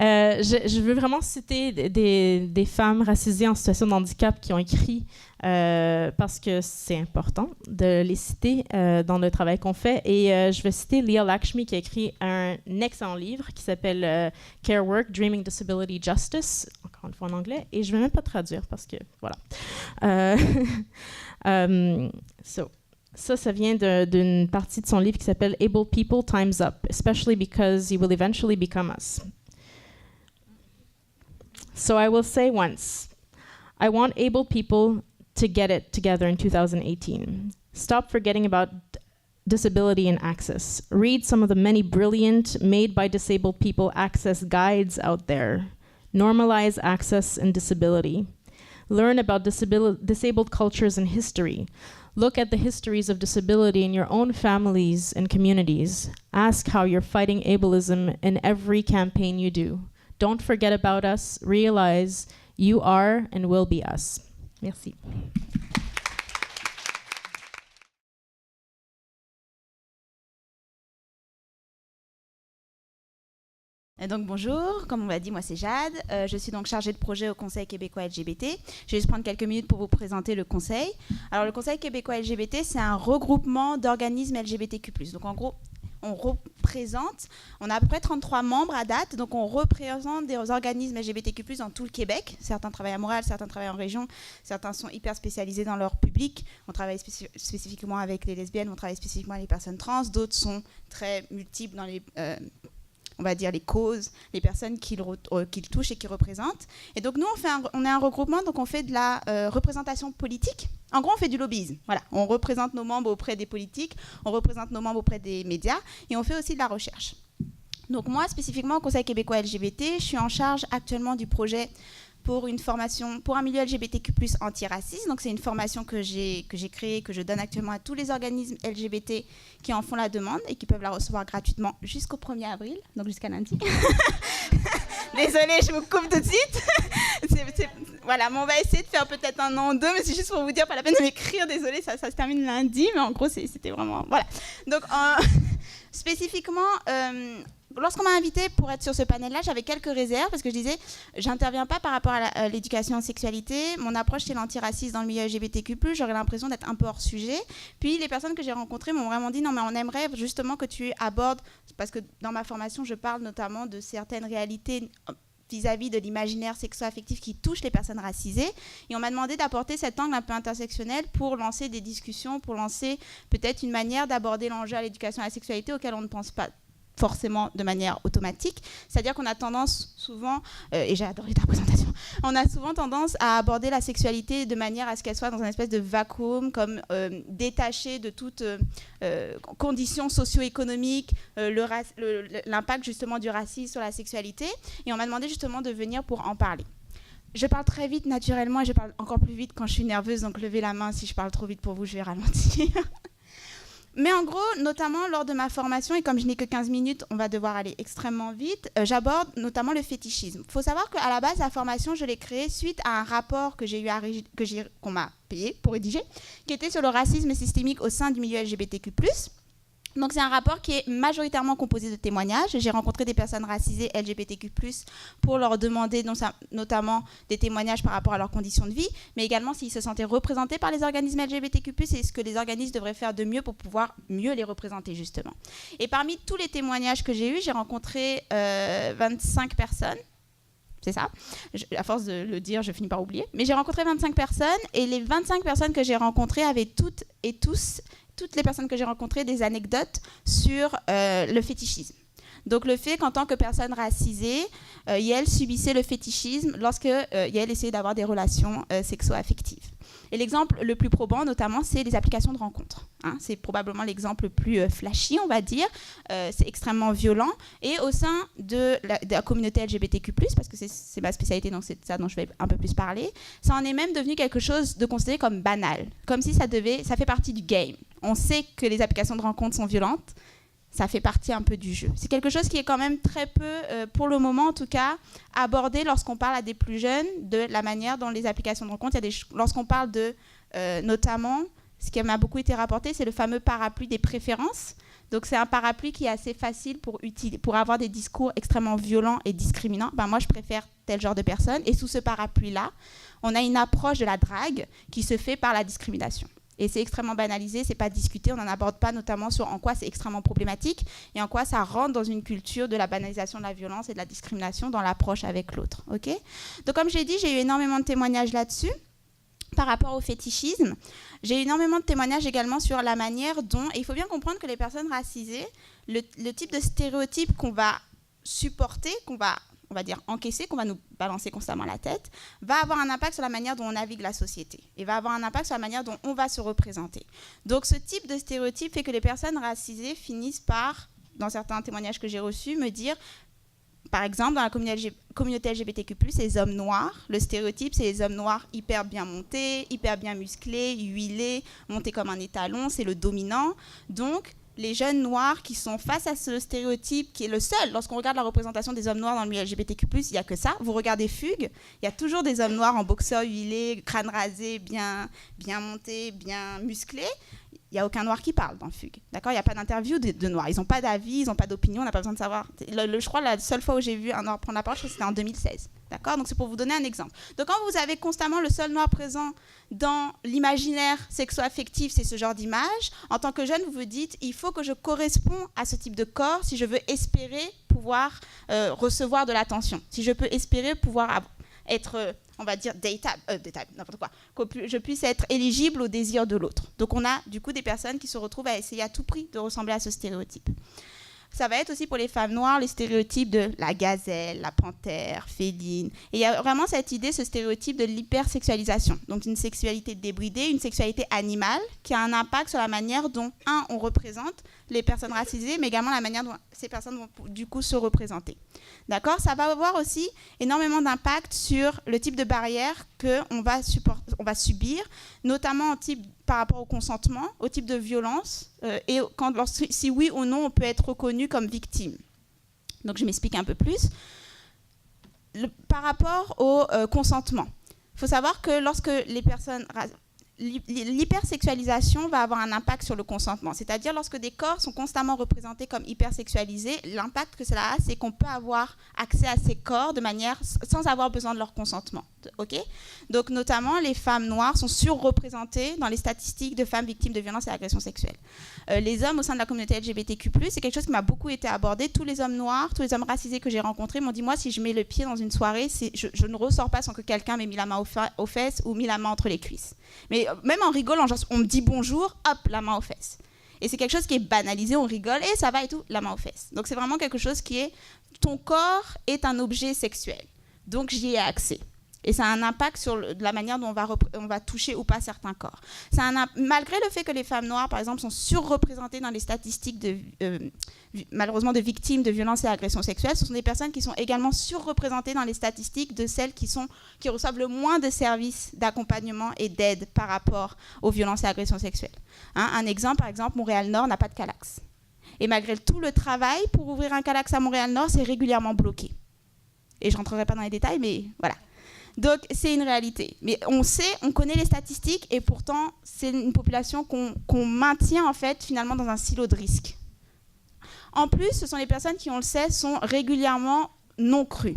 Je veux vraiment citer des femmes racisées en situation de handicap qui ont écrit, parce que c'est important de les citer dans le travail qu'on fait. Et je vais citer Leah Lakshmi qui a écrit un excellent livre qui s'appelle Care Work, Dreaming Disability Justice, encore une fois en anglais. Et je ne vais même pas traduire parce que, voilà. Ça vient d'une partie de son livre qui s'appelle Able People, Time's Up, especially because you will eventually become us. So I will say once, I want able people to get it together in 2018. Stop forgetting about disability and access. Read some of the many brilliant, made by disabled people access guides out there. Normalize access and disability. Learn about disabled cultures and history. Look at the histories of disability in your own families and communities. Ask how you're fighting ableism in every campaign you do. Don't forget about us. Realize you are and will be us. Merci. Et donc bonjour, comme on l'a dit, moi c'est Jade, je suis donc chargée de projet au Conseil québécois LGBT. Je vais juste prendre quelques minutes pour vous présenter le Conseil. Alors le Conseil québécois LGBT, c'est un regroupement d'organismes LGBTQ+. Donc en gros, on a à peu près 33 membres à date, donc on représente des organismes LGBTQ+, dans tout le Québec. Certains travaillent à Montréal, certains travaillent en région, certains sont hyper spécialisés dans leur public. On travaille spécifiquement avec les lesbiennes, on travaille spécifiquement avec les personnes trans, d'autres sont très multiples dans les... on va dire les causes, les personnes qu'ils touchent et qu'ils représentent. Et donc nous, on est un regroupement, donc on fait de la représentation politique. En gros, on fait du lobbyisme. Voilà, on représente nos membres auprès des politiques, on représente nos membres auprès des médias, et on fait aussi de la recherche. Donc moi, spécifiquement au Conseil québécois LGBT, je suis en charge actuellement du projet pour une formation pour un milieu LGBTQ+ antiraciste. Donc c'est une formation que j'ai créée, que je donne actuellement à tous les organismes LGBT qui en font la demande et qui peuvent la recevoir gratuitement jusqu'au 1er avril, donc jusqu'à lundi. Désolée, je vous coupe tout de suite. Voilà, mais on va essayer de faire peut-être un an ou deux, mais c'est juste pour vous dire, pas la peine de m'écrire, désolée, ça se termine lundi, mais en gros, c'était vraiment... Voilà. Donc, spécifiquement... Lorsqu'on m'a invitée pour être sur ce panel-là, j'avais quelques réserves parce que je disais, j'interviens pas par rapport à l'éducation en sexualité. Mon approche, c'est l'antiracisme dans le milieu LGBTQ+. J'aurais l'impression d'être un peu hors sujet. Puis les personnes que j'ai rencontrées m'ont vraiment dit, non, mais on aimerait justement que tu abordes, parce que dans ma formation, je parle notamment de certaines réalités vis-à-vis de l'imaginaire sexo-affectif qui touche les personnes racisées. Et on m'a demandé d'apporter cet angle un peu intersectionnel pour lancer des discussions, pour lancer peut-être une manière d'aborder l'enjeu à l'éducation à la sexualité auquel on ne pense pas forcément de manière automatique. C'est-à-dire qu'on a tendance souvent, et j'ai adoré ta présentation, on a souvent tendance à aborder la sexualité de manière à ce qu'elle soit dans une espèce de vacuum, comme détachée de toute condition socio-économique, l'impact justement du racisme sur la sexualité. Et on m'a demandé justement de venir pour en parler. Je parle très vite naturellement et je parle encore plus vite quand je suis nerveuse, donc levez la main si je parle trop vite pour vous, je vais ralentir. Mais en gros, notamment lors de ma formation, et comme je n'ai que 15 minutes, on va devoir aller extrêmement vite, j'aborde notamment le fétichisme. Il faut savoir qu'à la base, la formation, je l'ai créée suite à un rapport qu'on m'a payé pour rédiger, qui était sur le racisme systémique au sein du milieu LGBTQ+. Donc c'est un rapport qui est majoritairement composé de témoignages. J'ai rencontré des personnes racisées LGBTQ+, pour leur demander notamment des témoignages par rapport à leurs conditions de vie, mais également s'ils se sentaient représentés par les organismes LGBTQ+, et ce que les organismes devraient faire de mieux pour pouvoir mieux les représenter justement. Et parmi tous les témoignages que j'ai eus, j'ai rencontré 25 personnes. C'est ça. À force de le dire, je finis par oublier. Mais j'ai rencontré 25 personnes, et les 25 personnes que j'ai rencontrées avaient toutes les personnes que j'ai rencontrées, des anecdotes sur le fétichisme. Donc le fait qu'en tant que personne racisée, Yael subissait le fétichisme lorsque Yael essayait d'avoir des relations sexo-affectives. Et l'exemple le plus probant, notamment, c'est les applications de rencontres. Hein. C'est probablement l'exemple le plus flashy, on va dire. C'est extrêmement violent. Et au sein de la communauté LGBTQ+, parce que c'est ma spécialité, donc c'est ça dont je vais un peu plus parler, ça en est même devenu quelque chose de considéré comme banal. Comme si ça fait partie du game. On sait que les applications de rencontres sont violentes. Ça fait partie un peu du jeu. C'est quelque chose qui est quand même très peu, pour le moment en tout cas, abordé lorsqu'on parle à des plus jeunes de la manière dont les applications de rencontres, lorsqu'on parle de, notamment, ce qui m'a beaucoup été rapporté, c'est le fameux parapluie des préférences. Donc c'est un parapluie qui est assez facile pour avoir des discours extrêmement violents et discriminants. Ben, moi, je préfère tel genre de personne. Et sous ce parapluie-là, on a une approche de la drague qui se fait par la discrimination. Et c'est extrêmement banalisé, c'est pas discuté, on n'en aborde pas notamment sur en quoi c'est extrêmement problématique et en quoi ça rentre dans une culture de la banalisation de la violence et de la discrimination dans l'approche avec l'autre. Okay ? Donc comme j'ai dit, j'ai eu énormément de témoignages là-dessus. par rapport au fétichisme, j'ai énormément de témoignages également sur la manière dont, et il faut bien comprendre que les personnes racisées, le type de stéréotype qu'on va supporter, qu'on va, on va dire, encaisser, qu'on va nous balancer constamment la tête, va avoir un impact sur la manière dont on navigue la société et va avoir un impact sur la manière dont on va se représenter. Donc ce type de stéréotype fait que les personnes racisées finissent par, dans certains témoignages que j'ai reçus, me dire, par exemple, dans la communauté LGBTQ+, les hommes noirs, le stéréotype, c'est les hommes noirs hyper bien montés, hyper bien musclés, huilés, montés comme un étalon, c'est le dominant. Donc, les jeunes noirs qui sont face à ce stéréotype, qui est le seul, lorsqu'on regarde la représentation des hommes noirs dans le milieu LGBTQ+, il n'y a que ça. Vous regardez Fugue, il y a toujours des hommes noirs en boxeur huilé, crâne rasé, bien montés, bien musclés. Il n'y a aucun noir qui parle dans Fugue. D'accord ? Il n'y a pas d'interview de noirs. Ils n'ont pas d'avis, ils n'ont pas d'opinion, on n'a pas besoin de savoir. Je crois que la seule fois où j'ai vu un noir prendre la parole, c'était en 2016. D'accord ? Donc c'est pour vous donner un exemple. Donc quand vous avez constamment le seul noir présent dans l'imaginaire sexo-affectif, c'est ce genre d'image, en tant que jeune, vous vous dites, il faut que je corresponde à ce type de corps si je veux espérer pouvoir recevoir de l'attention, si je peux espérer pouvoir être, on va dire, datable, n'importe quoi, que je puisse être éligible au désir de l'autre. Donc on a du coup des personnes qui se retrouvent à essayer à tout prix de ressembler à ce stéréotype. Ça va être aussi pour les femmes noires, les stéréotypes de la gazelle, la panthère, féline. Et il y a vraiment cette idée, ce stéréotype de l'hypersexualisation. Donc une sexualité débridée, une sexualité animale qui a un impact sur la manière dont, on représente les personnes racisées, mais également la manière dont ces personnes vont du coup se représenter. D'accord ? Ça va avoir aussi énormément d'impact sur le type de barrière qu'on va subir, notamment par rapport au consentement, au type de violence, et si oui ou non on peut être reconnu comme victime. Donc je m'explique un peu plus. Par rapport au consentement, il faut savoir que lorsque les personnes... L'hypersexualisation va avoir un impact sur le consentement. C'est-à-dire lorsque des corps sont constamment représentés comme hypersexualisés, l'impact que cela a, c'est qu'on peut avoir accès à ces corps de manière sans avoir besoin de leur consentement. Okay ? Donc notamment, les femmes noires sont surreprésentées dans les statistiques de femmes victimes de violences et d'agressions sexuelles. Les hommes au sein de la communauté LGBTQ+, c'est quelque chose qui m'a beaucoup été abordé. Tous les hommes noirs, tous les hommes racisés que j'ai rencontrés m'ont dit, moi, si je mets le pied dans une soirée, je ne ressors pas sans que quelqu'un m'ait mis la main aux fesses ou mis la main entre les cuisses. Mais même en rigolant, genre, on me dit bonjour, hop, la main aux fesses. Et c'est quelque chose qui est banalisé, on rigole, et ça va et tout, la main aux fesses. Donc c'est vraiment quelque chose qui est, ton corps est un objet sexuel. Donc j'y ai accès. Et ça a un impact sur la manière dont on va toucher ou pas certains corps. Malgré le fait que les femmes noires, par exemple, sont surreprésentées dans les statistiques malheureusement de victimes de violences et agressions sexuelles, ce sont des personnes qui sont également surreprésentées dans les statistiques de celles qui reçoivent le moins de services d'accompagnement et d'aide par rapport aux violences et agressions sexuelles. Un exemple, par exemple, Montréal-Nord n'a pas de Calax. Et malgré tout le travail pour ouvrir un Calax à Montréal-Nord, c'est régulièrement bloqué. Et je ne rentrerai pas dans les détails, mais voilà. Donc, c'est une réalité. Mais on connaît les statistiques et pourtant, c'est une population qu'on maintient en fait finalement dans un silo de risque. En plus, ce sont les personnes qui, on le sait, sont régulièrement non crues.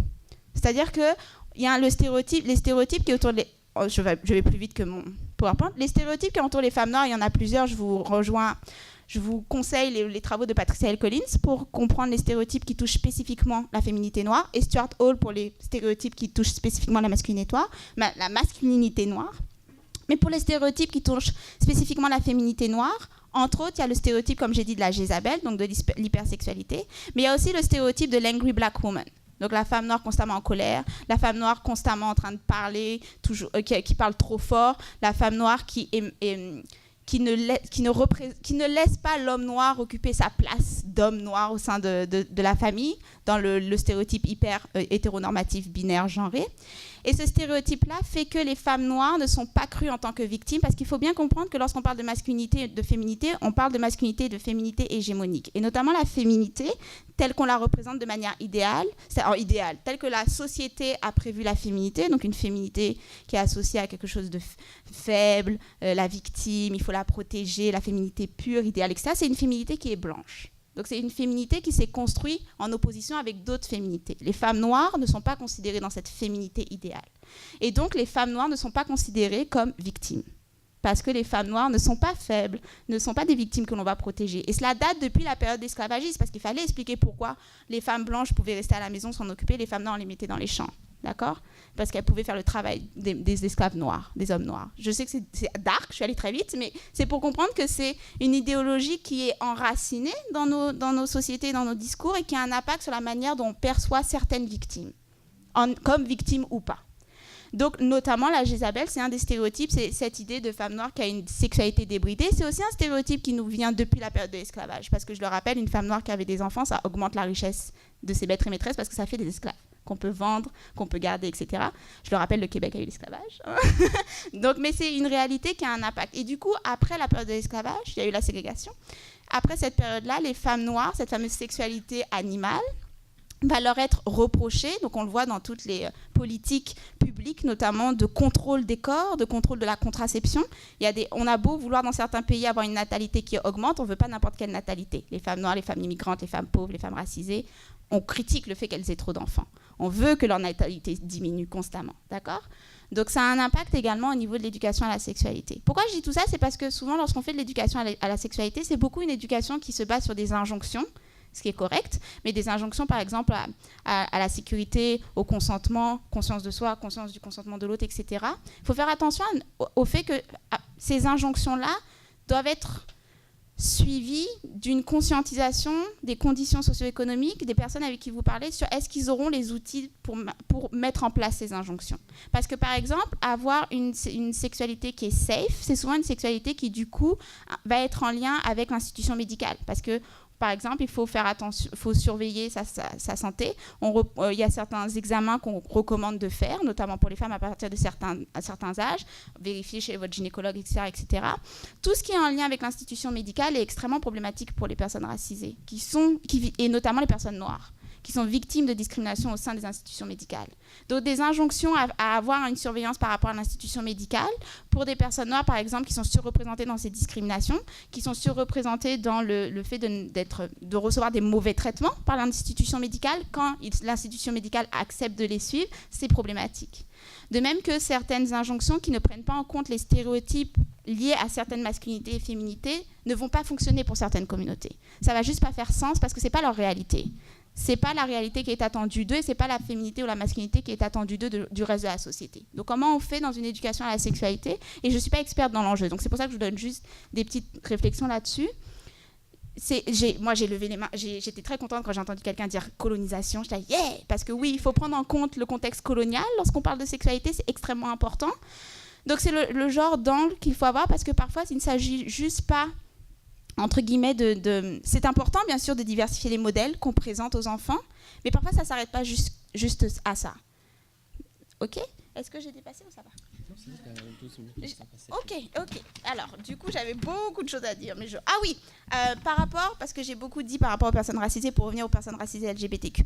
C'est-à-dire qu'il y a les stéréotypes qui autour des... Oh, je vais plus vite que mon PowerPoint. Les stéréotypes qui entourent les femmes noires, il y en a plusieurs, je vous conseille les travaux de Patricia Hill Collins pour comprendre les stéréotypes qui touchent spécifiquement la féminité noire et Stuart Hall pour les stéréotypes qui touchent spécifiquement la masculinité noire. Mais pour les stéréotypes qui touchent spécifiquement la féminité noire, entre autres, il y a le stéréotype, comme j'ai dit, de la Jézabel, donc de l'hypersexualité, mais il y a aussi le stéréotype de l'angry black woman. Donc la femme noire constamment en colère, la femme noire constamment en train de parler, qui parle trop fort, la femme noire qui ne laisse pas l'homme noir occuper sa place d'homme noir au sein de la famille, dans le stéréotype hyper hétéronormatif, binaire, genré. Et ce stéréotype-là fait que les femmes noires ne sont pas crues en tant que victimes, parce qu'il faut bien comprendre que lorsqu'on parle de masculinité et de féminité, on parle de masculinité et de féminité hégémonique. Et notamment la féminité, telle qu'on la représente de manière idéale, telle que la société a prévu la féminité, donc une féminité qui est associée à quelque chose de faible, la victime, il faut la protéger, la féminité pure, idéale, etc. C'est une féminité qui est blanche. Donc c'est une féminité qui s'est construite en opposition avec d'autres féminités. Les femmes noires ne sont pas considérées dans cette féminité idéale. Et donc les femmes noires ne sont pas considérées comme victimes. Parce que les femmes noires ne sont pas faibles, ne sont pas des victimes que l'on va protéger. Et cela date depuis la période d'esclavagisme, parce qu'il fallait expliquer pourquoi les femmes blanches pouvaient rester à la maison, s'en occuper, les femmes noires, on les mettait dans les champs. d'accord ? Parce qu'elle pouvait faire le travail des esclaves noirs, des hommes noirs. Je sais que c'est dark, je suis allée très vite, mais c'est pour comprendre que c'est une idéologie qui est enracinée dans nos sociétés, dans nos discours, et qui a un impact sur la manière dont on perçoit certaines victimes, comme victimes ou pas. Donc, notamment, la Jézabel, c'est un des stéréotypes, c'est cette idée de femme noire qui a une sexualité débridée. C'est aussi un stéréotype qui nous vient depuis la période de l'esclavage. Parce que je le rappelle, une femme noire qui avait des enfants, ça augmente la richesse de ses maîtres et maîtresses parce que ça fait des esclaves qu'on peut vendre, qu'on peut garder, etc. Je le rappelle, le Québec a eu l'esclavage. Donc, mais c'est une réalité qui a un impact. Et du coup, après la période de l'esclavage, il y a eu la ségrégation. Après cette période-là, les femmes noires, cette fameuse sexualité animale, va leur être reproché, donc on le voit dans toutes les politiques publiques, notamment de contrôle des corps, de contrôle de la contraception. On a beau vouloir dans certains pays avoir une natalité qui augmente, on ne veut pas n'importe quelle natalité. Les femmes noires, les femmes immigrantes, les femmes pauvres, les femmes racisées, on critique le fait qu'elles aient trop d'enfants. On veut que leur natalité diminue constamment, d'accord ? Donc ça a un impact également au niveau de l'éducation à la sexualité. Pourquoi je dis tout ça ? C'est parce que souvent, lorsqu'on fait de l'éducation à la sexualité, c'est beaucoup une éducation qui se base sur des injonctions, ce qui est correct, mais des injonctions, par exemple, à la sécurité, au consentement, conscience de soi, conscience du consentement de l'autre, etc. Il faut faire attention au fait que ces injonctions-là doivent être suivies d'une conscientisation des conditions socio-économiques des personnes avec qui vous parlez sur est-ce qu'ils auront les outils pour mettre en place ces injonctions. Parce que, par exemple, avoir une sexualité qui est safe, c'est souvent une sexualité qui, du coup, va être en lien avec l'institution médicale. Parce que par exemple, il faut faire attention, il faut surveiller sa santé. Il y a certains examens qu'on recommande de faire, notamment pour les femmes à partir de certains âges, vérifier chez votre gynécologue, etc., etc. Tout ce qui est en lien avec l'institution médicale est extrêmement problématique pour les personnes racisées, et notamment les personnes noires, qui sont victimes de discrimination au sein des institutions médicales. Donc des injonctions à avoir une surveillance par rapport à l'institution médicale pour des personnes noires, par exemple, qui sont surreprésentées dans ces discriminations, qui sont surreprésentées dans le fait de recevoir des mauvais traitements par l'institution médicale. Quand l'institution médicale accepte de les suivre, c'est problématique. De même que certaines injonctions qui ne prennent pas en compte les stéréotypes liés à certaines masculinités et féminités ne vont pas fonctionner pour certaines communautés. Ça ne va juste pas faire sens parce que ce n'est pas leur réalité. Ce n'est pas la réalité qui est attendue d'eux et ce n'est pas la féminité ou la masculinité qui est attendue d'eux du reste de la société. Donc comment on fait dans une éducation à la sexualité ? Et je ne suis pas experte dans l'enjeu, donc c'est pour ça que je vous donne juste des petites réflexions là-dessus. Moi, j'ai levé les mains, j'étais très contente quand j'ai entendu quelqu'un dire colonisation. J'étais yeah, parce que oui, il faut prendre en compte le contexte colonial. Lorsqu'on parle de sexualité, c'est extrêmement important. Donc c'est le genre d'angle qu'il faut avoir parce que parfois, il ne s'agit juste pas, entre guillemets, c'est important, bien sûr, de diversifier les modèles qu'on présente aux enfants, mais parfois, ça ne s'arrête pas juste à ça. OK ? Est-ce que j'ai dépassé ou ça va ? Non, c'est juste 12 minutes. OK. Alors, du coup, j'avais beaucoup de choses à dire. Ah oui, par rapport, parce que j'ai beaucoup dit par rapport aux personnes racisées, pour revenir aux personnes racisées LGBTQ+,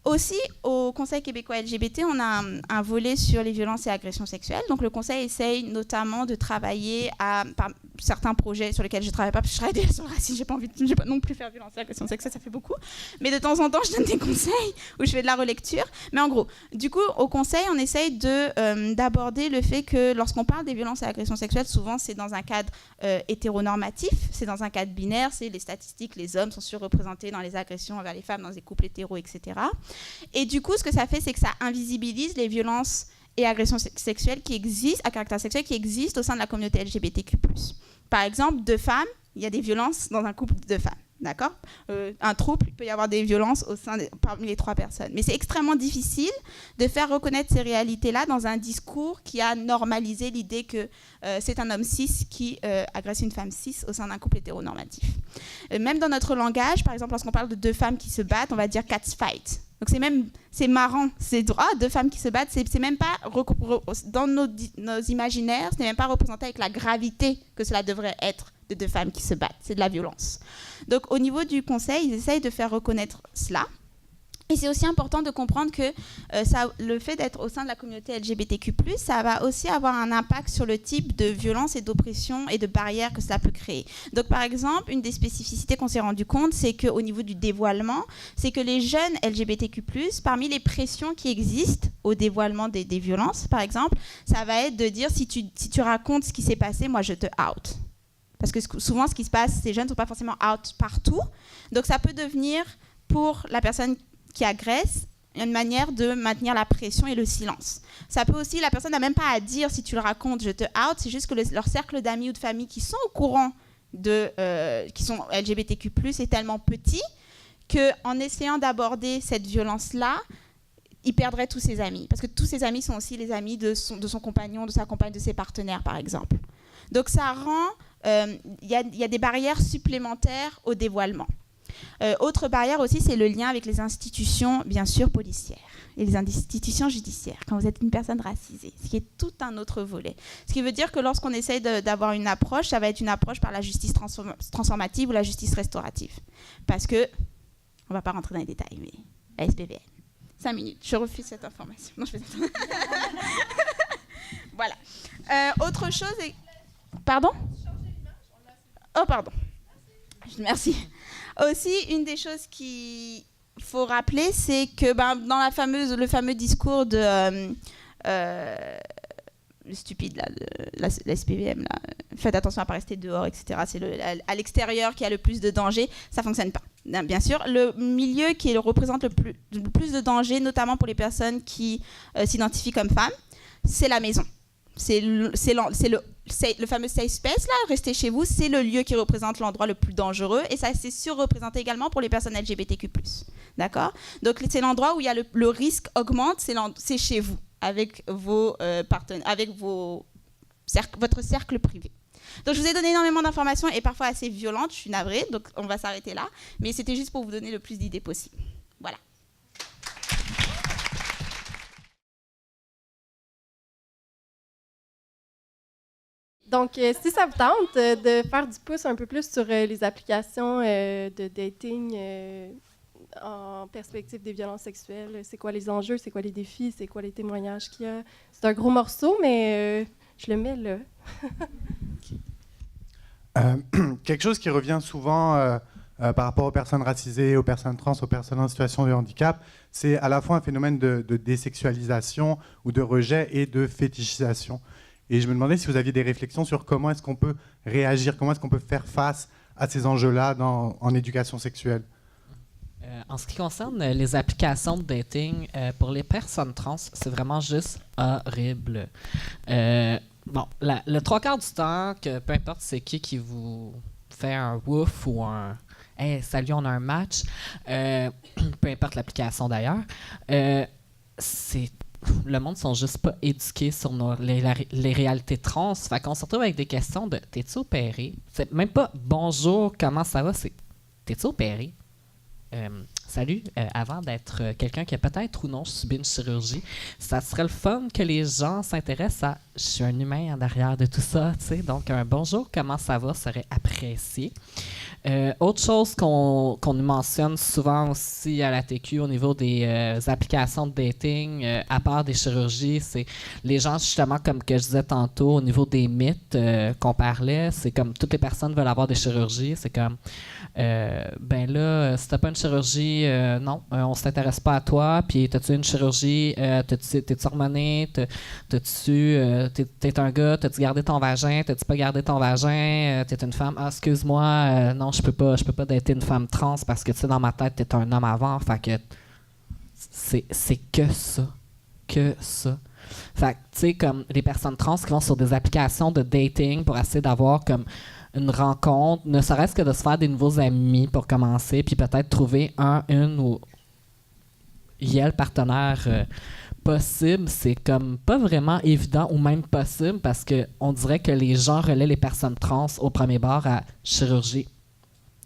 aussi, au Conseil québécois LGBT, on a un volet sur les violences et agressions sexuelles. Donc, le Conseil essaye notamment de travailler par certains projets sur lesquels je ne travaille pas, parce que je travaille déjà sur le racisme, je n'ai pas non plus faire violence et agression sexuelle, ça fait beaucoup. Mais de temps en temps, je donne des conseils où je fais de la relecture. Mais en gros, du coup, au Conseil, on essaye d'aborder le fait que lorsqu'on parle des violences et agressions sexuelles, souvent, c'est dans un cadre hétéronormatif, c'est dans un cadre binaire, c'est les statistiques, les hommes sont surreprésentés dans les agressions envers les femmes, dans des couples hétéros, etc. Et du coup, ce que ça fait, c'est que ça invisibilise les violences et agressions sexuelles qui existent, à caractère sexuel, qui existent au sein de la communauté LGBTQ+. Par exemple, deux femmes, il y a des violences dans un couple de deux femmes, d'accord ? Un trouble, il peut y avoir des violences parmi les trois personnes. Mais c'est extrêmement difficile de faire reconnaître ces réalités-là dans un discours qui a normalisé l'idée que c'est un homme cis qui agresse une femme cis au sein d'un couple hétéronormatif. Même dans notre langage, par exemple, lorsqu'on parle de deux femmes qui se battent, on va dire « cats fight ». Donc c'est marrant, c'est deux femmes qui se battent, c'est même pas dans nos imaginaires, ce n'est même pas représenté avec la gravité que cela devrait être de deux femmes qui se battent, c'est de la violence. Donc au niveau du Conseil, ils essayent de faire reconnaître cela. Et c'est aussi important de comprendre que le fait d'être au sein de la communauté LGBTQ+, ça va aussi avoir un impact sur le type de violence et d'oppression et de barrières que cela peut créer. Donc, par exemple, une des spécificités qu'on s'est rendu compte, c'est qu'au niveau du dévoilement, c'est que les jeunes LGBTQ+, parmi les pressions qui existent au dévoilement des violences, par exemple, ça va être de dire si tu racontes ce qui s'est passé, moi je te out. Parce que souvent, ce qui se passe, ces jeunes ne sont pas forcément out partout. Donc, ça peut devenir, pour la personne qui agresse, une manière de maintenir la pression et le silence. Ça peut aussi, la personne n'a même pas à dire si tu le racontes, je te out, c'est juste que leur cercle d'amis ou de famille qui sont au courant qui sont LGBTQ+, est tellement petit qu'en essayant d'aborder cette violence-là, il perdrait tous ses amis. Parce que tous ses amis sont aussi les amis de son compagnon, de sa compagne, de ses partenaires, par exemple. Donc ça rend... Il y a des barrières supplémentaires au dévoilement. Autre barrière aussi, c'est le lien avec les institutions, bien sûr, policières et les institutions judiciaires, quand vous êtes une personne racisée, ce qui est tout un autre volet. Ce qui veut dire que lorsqu'on essaye d'avoir une approche, ça va être une approche par la justice transformative ou la justice restaurative. Parce que, on ne va pas rentrer dans les détails, mais la SPVM. 5 minutes, je refuse cette information. Non, je fais ça. Voilà. Autre chose... Pardon ? Oh, pardon. Merci. Aussi, une des choses qu'il faut rappeler, c'est que dans le fameux discours de... le stupide, là, de la SPVM, là, faites attention à ne pas rester dehors, etc. C'est à l'extérieur qu'il y a le plus de danger. Ça ne fonctionne pas. Bien sûr, le milieu qui représente le plus de danger, notamment pour les personnes qui s'identifient comme femmes, c'est la maison. C'est le fameux safe space, là, restez chez vous, c'est le lieu qui représente l'endroit le plus dangereux, et ça c'est surreprésenté également pour les personnes LGBTQ+. D'accord ? Donc c'est l'endroit où il y a le risque augmente, c'est chez vous, avec vos partenaires, avec votre cercle privé. Donc je vous ai donné énormément d'informations et parfois assez violentes, je suis navrée, donc on va s'arrêter là, mais c'était juste pour vous donner le plus d'idées possible. Voilà. Donc, si ça vous tente de faire du pouce un peu plus sur les applications de dating en perspective des violences sexuelles, c'est quoi les enjeux, c'est quoi les défis, c'est quoi les témoignages qu'il y a. C'est un gros morceau, mais je le mets là. Quelque chose qui revient souvent par rapport aux personnes racisées, aux personnes trans, aux personnes en situation de handicap, c'est à la fois un phénomène de désexualisation ou de rejet et de fétichisation. Et je me demandais si vous aviez des réflexions sur comment est-ce qu'on peut réagir, comment est-ce qu'on peut faire face à ces enjeux-là en éducation sexuelle. En ce qui concerne les applications de dating, pour les personnes trans, c'est vraiment juste horrible. Bon, le 3/4 du temps, que peu importe c'est qui vous fait un woof ou un « Hey, salut, on a un match », peu importe l'application d'ailleurs, le monde ne sont juste pas éduqués sur les réalités trans. Fait qu'on se retrouve avec des questions de « T'es-tu opéré? » C'est même pas « Bonjour, comment ça va? » C'est « T'es-tu opéré? » Salut, avant d'être quelqu'un qui a peut-être ou non subi une chirurgie, ça serait le fun que les gens s'intéressent à « Je suis un humain en arrière de tout ça. » Donc, un « Bonjour, comment ça va? » serait apprécié. Autre chose qu'on nous mentionne souvent aussi à la TQ au niveau des applications de dating, à part des chirurgies, c'est les gens justement, comme que je disais tantôt, au niveau des mythes qu'on parlait, c'est comme toutes les personnes veulent avoir des chirurgies, c'est comme ben là, si t'as pas une chirurgie, non, on s'intéresse pas à toi, puis t'as-tu une chirurgie, t'es-tu hormoné, t'es un gars, t'as-tu gardé ton vagin, t'as-tu pas gardé ton vagin, t'es une femme, excuse-moi, non, je peux pas dater une femme trans parce que tu sais, dans ma tête, t'es un homme avant, fait que c'est que ça. Fait que, tu sais, comme les personnes trans qui vont sur des applications de dating pour essayer d'avoir comme une rencontre, ne serait-ce que de se faire des nouveaux amis pour commencer, puis peut-être trouver une ou le partenaire possible, c'est comme pas vraiment évident ou même possible parce que on dirait que les gens relaient les personnes trans au premier bord à chirurgie.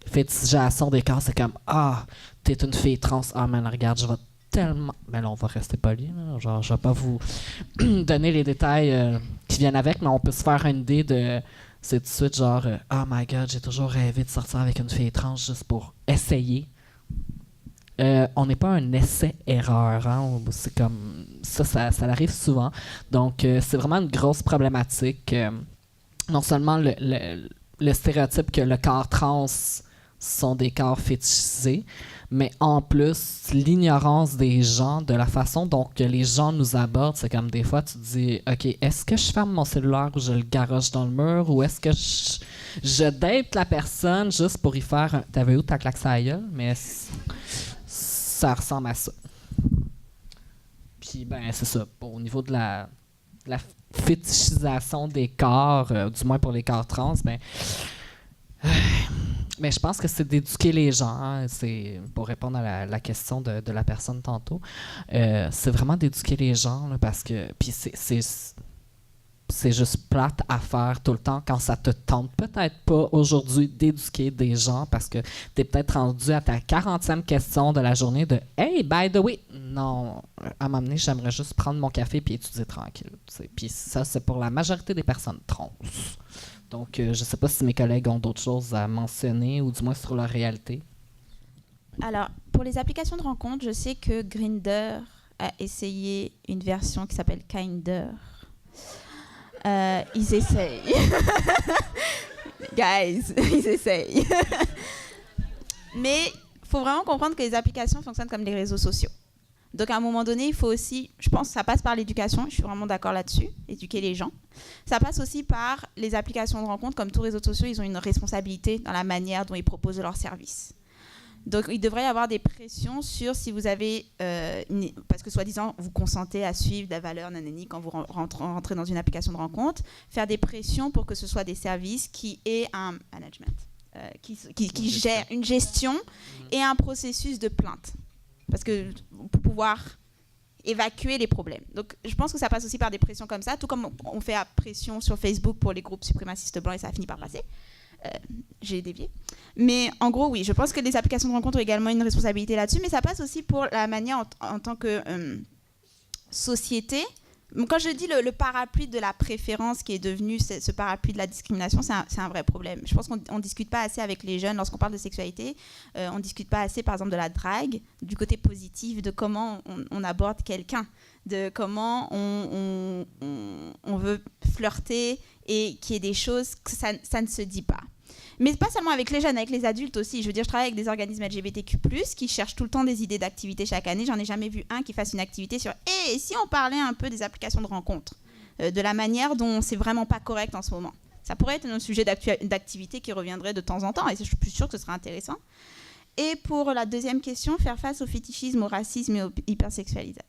Fétichisation des corps, c'est comme « Ah, t'es une fille trans, ah man, regarde, je vais tellement... » Mais là, on va rester poli, là. Genre, je vais pas vous donner les détails qui viennent avec, mais on peut se faire une idée de... C'est tout de suite genre « Oh my God, j'ai toujours rêvé de sortir avec une fille trans juste pour essayer. » On n'est pas un essai-erreur, hein? C'est comme... Ça arrive souvent. Donc, c'est vraiment une grosse problématique. Non seulement le stéréotype que le corps trans sont des corps fétichisés, mais en plus, l'ignorance des gens, de la façon dont que les gens nous abordent, c'est comme des fois, tu te dis, OK, est-ce que je ferme mon cellulaire ou je le garoche dans le mur, ou est-ce que je date la personne juste pour y faire un... T'avais où ta claque à la gueule? Mais ça ressemble à ça. Puis, ben, c'est ça. Au niveau de la fétichisation des corps, du moins pour les corps trans, ben, mais je pense que c'est d'éduquer les gens. Hein. C'est, pour répondre à la question de la personne tantôt, c'est vraiment d'éduquer les gens là, parce que puis c'est juste plate à faire tout le temps quand ça te tente peut-être pas aujourd'hui d'éduquer des gens parce que tu es peut-être rendu à ta 40e question de la journée de « Hey, by the way! » Non, à m'amener, j'aimerais juste prendre mon café puis étudier tranquille. T'sais. Puis ça, c'est pour la majorité des personnes trans. Donc, je ne sais pas si mes collègues ont d'autres choses à mentionner ou du moins sur leur réalité. Alors, pour les applications de rencontre, je sais que Grindr a essayé une version qui s'appelle Kinder. Ils essayent. Guys, ils essayent. Mais il faut vraiment comprendre que les applications fonctionnent comme les réseaux sociaux. Donc, à un moment donné, il faut aussi, je pense que ça passe par l'éducation, je suis vraiment d'accord là-dessus, éduquer les gens. Ça passe aussi par les applications de rencontre, comme tous les réseaux sociaux, ils ont une responsabilité dans la manière dont ils proposent leurs services. Donc, il devrait y avoir des pressions sur si vous avez, parce que soi-disant, vous consentez à suivre la valeur nanani quand vous rentrez dans une application de rencontre, faire des pressions pour que ce soit des services qui aient un management, qui gèrent une gestion et un processus de plainte. Parce que pour pouvoir évacuer les problèmes. Donc, je pense que ça passe aussi par des pressions comme ça, tout comme on fait pression sur Facebook pour les groupes suprémacistes blancs et ça a fini par passer. J'ai dévié. Mais en gros, oui, je pense que les applications de rencontre ont également une responsabilité là-dessus, mais ça passe aussi pour la manière en tant que société. Quand je dis le parapluie de la préférence qui est devenu ce parapluie de la discrimination, c'est un vrai problème. Je pense qu'on ne discute pas assez avec les jeunes lorsqu'on parle de sexualité. On ne discute pas assez, par exemple, de la drague, du côté positif, de comment on aborde quelqu'un, de comment on veut flirter et qu'il y ait des choses que ça ne se dit pas. Mais pas seulement avec les jeunes, avec les adultes aussi. Je veux dire, je travaille avec des organismes LGBTQ+, qui cherchent tout le temps des idées d'activités chaque année. J'en ai jamais vu un qui fasse une activité sur « Et si on parlait un peu des applications de rencontre de la manière dont c'est vraiment pas correct en ce moment ?» Ça pourrait être un sujet d'activité qui reviendrait de temps en temps, et je suis plus sûre que ce serait intéressant. Et pour la deuxième question, faire face au fétichisme, au racisme et au hypersexualisation.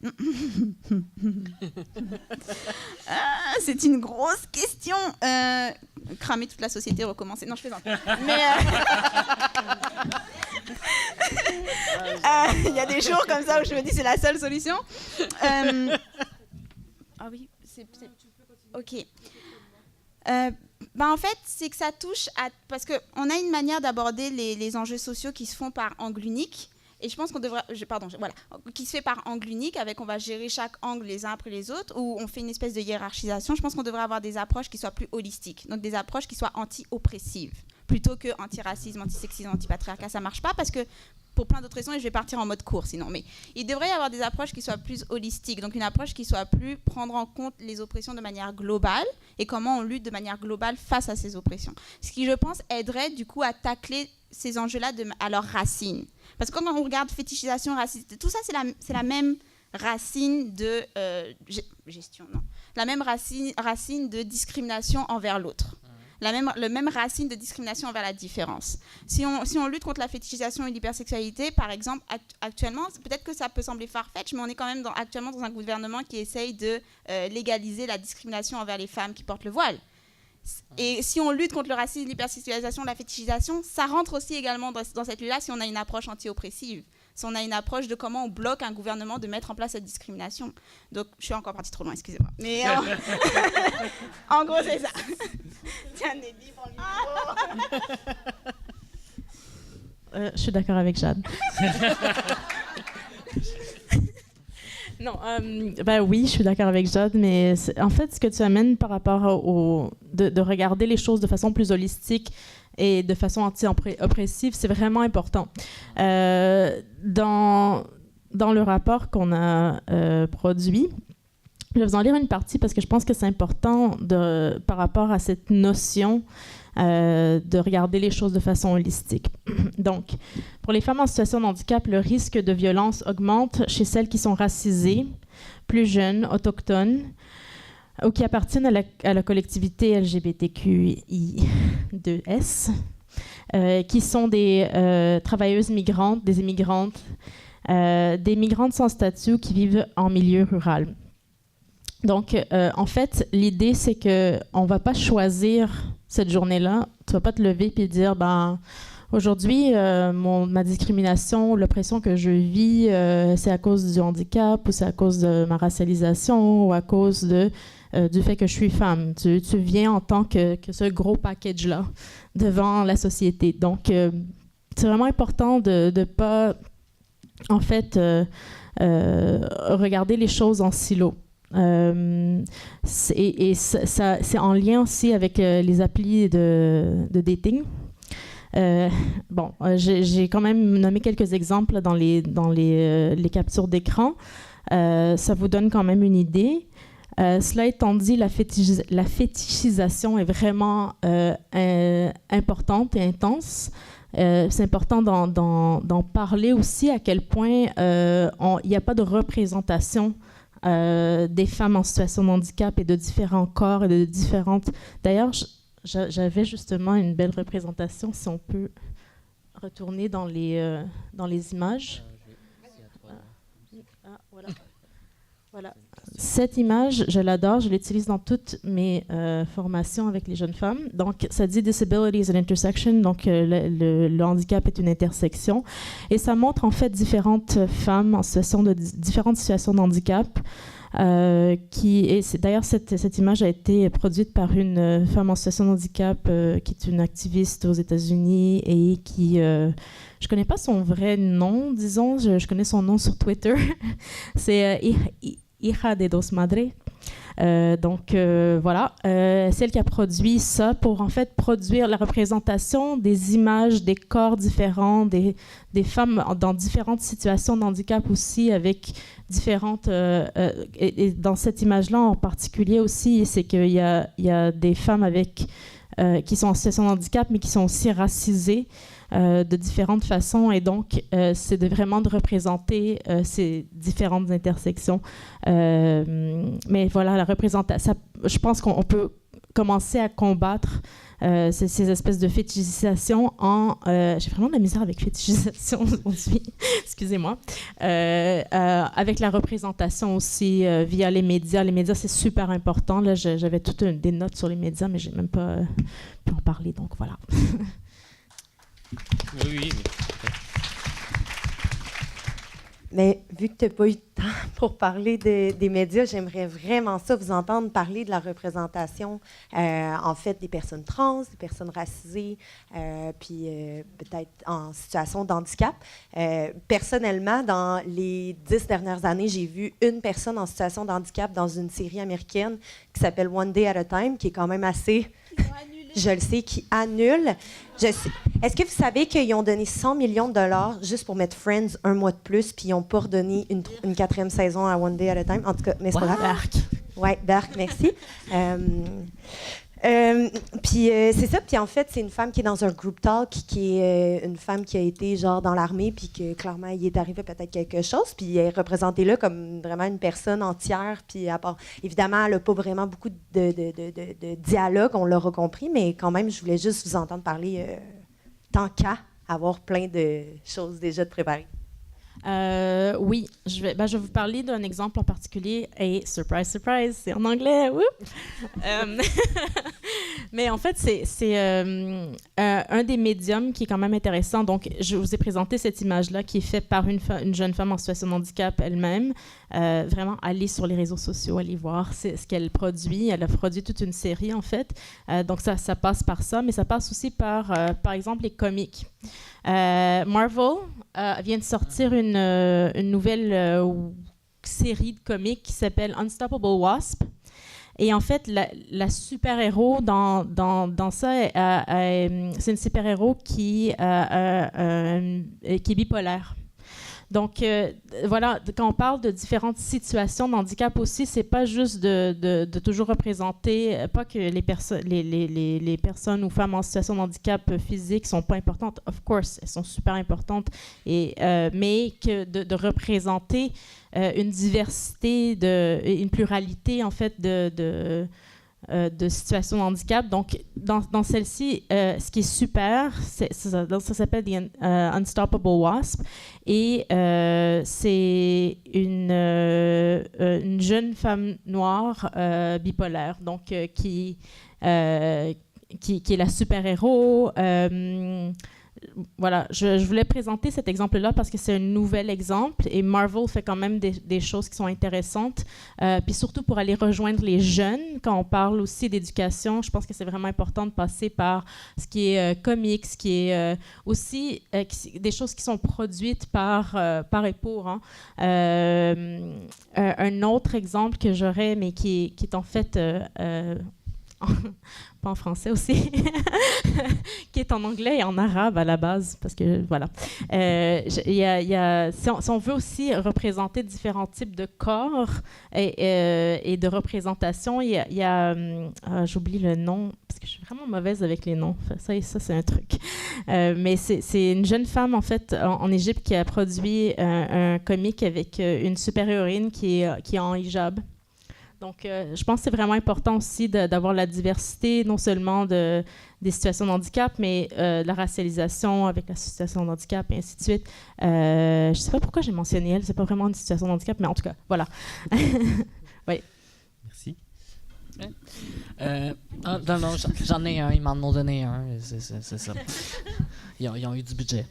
C'est une grosse question. Cramer toute la société, recommencer. Non, je plaisante. Mais il y a des jours comme ça où je me dis c'est la seule solution. Ah oui, c'est... Ok. En fait, c'est que ça touche à... Parce qu'on a une manière d'aborder les enjeux sociaux qui se font par angle unique. Et je pense qu'on devrait... qui se fait par angle unique, avec on va gérer chaque angle les uns après les autres, où on fait une espèce de hiérarchisation. Je pense qu'on devrait avoir des approches qui soient plus holistiques. Donc des approches qui soient anti-oppressives, plutôt que anti-racisme, anti-sexisme, anti-patriarcat. Ça ne marche pas parce que, pour plein d'autres raisons, et je vais partir en mode court sinon, mais il devrait y avoir des approches qui soient plus holistiques, donc une approche qui soit plus prendre en compte les oppressions de manière globale et comment on lutte de manière globale face à ces oppressions. Ce qui, je pense, aiderait du coup à tacler ces enjeux-là à leurs racines. Parce que quand on regarde fétichisation, racisme, tout ça, c'est la même racine de gestion, non. La même racine de discrimination envers l'autre. Le même racine de discrimination envers la différence. Si on lutte contre la fétichisation et l'hypersexualité, par exemple, actuellement, peut-être que ça peut sembler farfetch, mais on est quand même actuellement dans un gouvernement qui essaye de légaliser la discrimination envers les femmes qui portent le voile. Et si on lutte contre le racisme, l'hypersexualisation, la fétichisation, ça rentre aussi également dans cette lutte-là si on a une approche anti-oppressive. Si on a une approche de comment on bloque un gouvernement de mettre en place cette discrimination. Donc, je suis encore partie trop loin, excusez-moi. Mais en gros, c'est ça. Tiens, Nelly, prends le micro. Je suis d'accord avec Jade. Non, oui, je suis d'accord avec Jade, mais en fait, ce que tu amènes par rapport de regarder les choses de façon plus holistique et de façon anti-oppressive, c'est vraiment important. Dans le rapport qu'on a produit, je vais vous en lire une partie parce que je pense que c'est important par rapport à cette notion de regarder les choses de façon holistique. Donc, pour les femmes en situation de handicap, le risque de violence augmente chez celles qui sont racisées, plus jeunes, autochtones, ou qui appartiennent à la collectivité LGBTQI2S, qui sont des travailleuses migrantes, des immigrantes, des migrantes sans statut qui vivent en milieu rural. Donc, en fait, l'idée, c'est qu'on ne va pas choisir cette journée-là. Tu ne vas pas te lever et dire, ben, aujourd'hui, ma discrimination, l'oppression que je vis, c'est à cause du handicap ou c'est à cause de ma racialisation ou à cause du fait que je suis femme. Tu viens en tant que ce gros package-là devant la société. Donc, c'est vraiment important de ne pas, en fait, regarder les choses en silo. C'est en lien aussi avec les applis de dating. J'ai quand même nommé quelques exemples dans les captures d'écran. Ça vous donne quand même une idée. Cela étant dit, la fétichisation est vraiment importante et intense. C'est important d'en parler aussi à quel point il n'y a pas de représentation des femmes en situation de handicap et de différents corps et de différentes... D'ailleurs, j'avais justement une belle représentation, si on peut retourner dans les images. Voilà. Cette image, je l'adore, je l'utilise dans toutes mes formations avec les jeunes femmes. Donc, ça dit « Disability is an intersection », donc le handicap est une intersection. Et ça montre en fait différentes femmes en situation de différentes situations de handicap. D'ailleurs, cette image a été produite par une femme en situation de handicap qui est une activiste aux États-Unis et qui... je ne connais pas son vrai nom, disons, je connais son nom sur Twitter. C'est Hija de dos Madres. Voilà, c'est elle qui a produit ça pour en fait produire la représentation des images, des corps différents, des femmes dans différentes situations de handicap aussi, avec différentes... et dans cette image-là en particulier aussi, c'est qu'il y a des femmes qui sont en situation de handicap, mais qui sont aussi racisées de différentes façons. Et donc, c'est vraiment de représenter ces différentes intersections. Mais voilà, la représentation, je pense qu'on peut commencer à combattre ces espèces de fétichisation j'ai vraiment de la misère avec fétichisation aujourd'hui, excusez-moi, avec la représentation aussi via les médias. Les médias, c'est super important. Là, j'avais toutes des notes sur les médias, mais je n'ai même pas pu en parler, donc voilà. Oui. Mais vu que tu n'as pas eu de temps pour parler des médias, j'aimerais vraiment ça vous entendre parler de la représentation, en fait, des personnes trans, des personnes racisées, puis peut-être en situation de handicap. Personnellement, dans les 10 dernières années, j'ai vu une personne en situation de handicap dans une série américaine qui s'appelle One Day at a Time, qui est quand même assez... Je le sais, qui annule. Est-ce que vous savez qu'ils ont donné 100 millions de dollars juste pour mettre Friends un mois de plus, puis ils n'ont pas redonné une 4e saison à One Day at a Time? En tout cas, mais c'est pas grave. Dark. Oui, Dark, merci. Puis c'est ça. Puis en fait, c'est une femme qui est dans un group talk, qui est une femme qui a été genre dans l'armée, puis que clairement, il est arrivé peut-être quelque chose. Puis elle est représentée là comme vraiment une personne entière. Puis évidemment, elle n'a pas vraiment beaucoup de dialogue, on l'aura compris, mais quand même, je voulais juste vous entendre parler tant qu'à avoir plein de choses déjà de préparées. Oui, je vais vous parler d'un exemple en particulier. Et surprise, surprise, c'est en anglais. Mais en fait, c'est un des médiums qui est quand même intéressant. Donc, je vous ai présenté cette image-là qui est faite par une jeune femme en situation de handicap elle-même. Vraiment, allez sur les réseaux sociaux, allez voir ce qu'elle produit. Elle a produit toute une série, en fait. Donc, ça passe par ça, mais ça passe aussi par exemple, les comics. Marvel vient de sortir une nouvelle série de comics qui s'appelle Unstoppable Wasp. Et en fait, la super-héros dans ça, c'est une super-héros qui est bipolaire. Donc, voilà, quand on parle de différentes situations de handicap aussi, c'est pas juste de toujours représenter, pas que les personnes ou femmes en situation de handicap physique sont pas importantes. Of course, elles sont super importantes, mais que de représenter une diversité, une pluralité, en fait, de situation de handicap. Donc, dans celle-ci, ce qui est super, ça s'appelle The Unstoppable Wasp. Et c'est une jeune femme noire bipolaire, donc qui est la super-héros. Voilà, je voulais présenter cet exemple-là parce que c'est un nouvel exemple et Marvel fait quand même des choses qui sont intéressantes. Puis surtout pour aller rejoindre les jeunes, quand on parle aussi d'éducation, je pense que c'est vraiment important de passer par ce qui est comics, ce qui est aussi des choses qui sont produites par et pour. Hein. Un autre exemple que j'aurais, mais qui est en fait... pas en français aussi, qui est en anglais et en arabe à la base, parce que voilà. Si on veut aussi représenter différents types de corps et de représentation, il y a j'oublie le nom, parce que je suis vraiment mauvaise avec les noms, ça c'est un truc. Mais c'est une jeune femme, en fait, en Égypte, qui a produit un comic avec une super-héroïne qui est en hijab. Donc, je pense que c'est vraiment important aussi d'avoir la diversité, non seulement des situations de handicap, mais de la racialisation avec la situation de handicap et ainsi de suite. Je ne sais pas pourquoi j'ai mentionné elle, c'est pas vraiment une situation de handicap, mais en tout cas, voilà. Oui. Merci. Non, j'en ai un, ils m'en ont donné un, c'est ça. Ils ont eu du budget.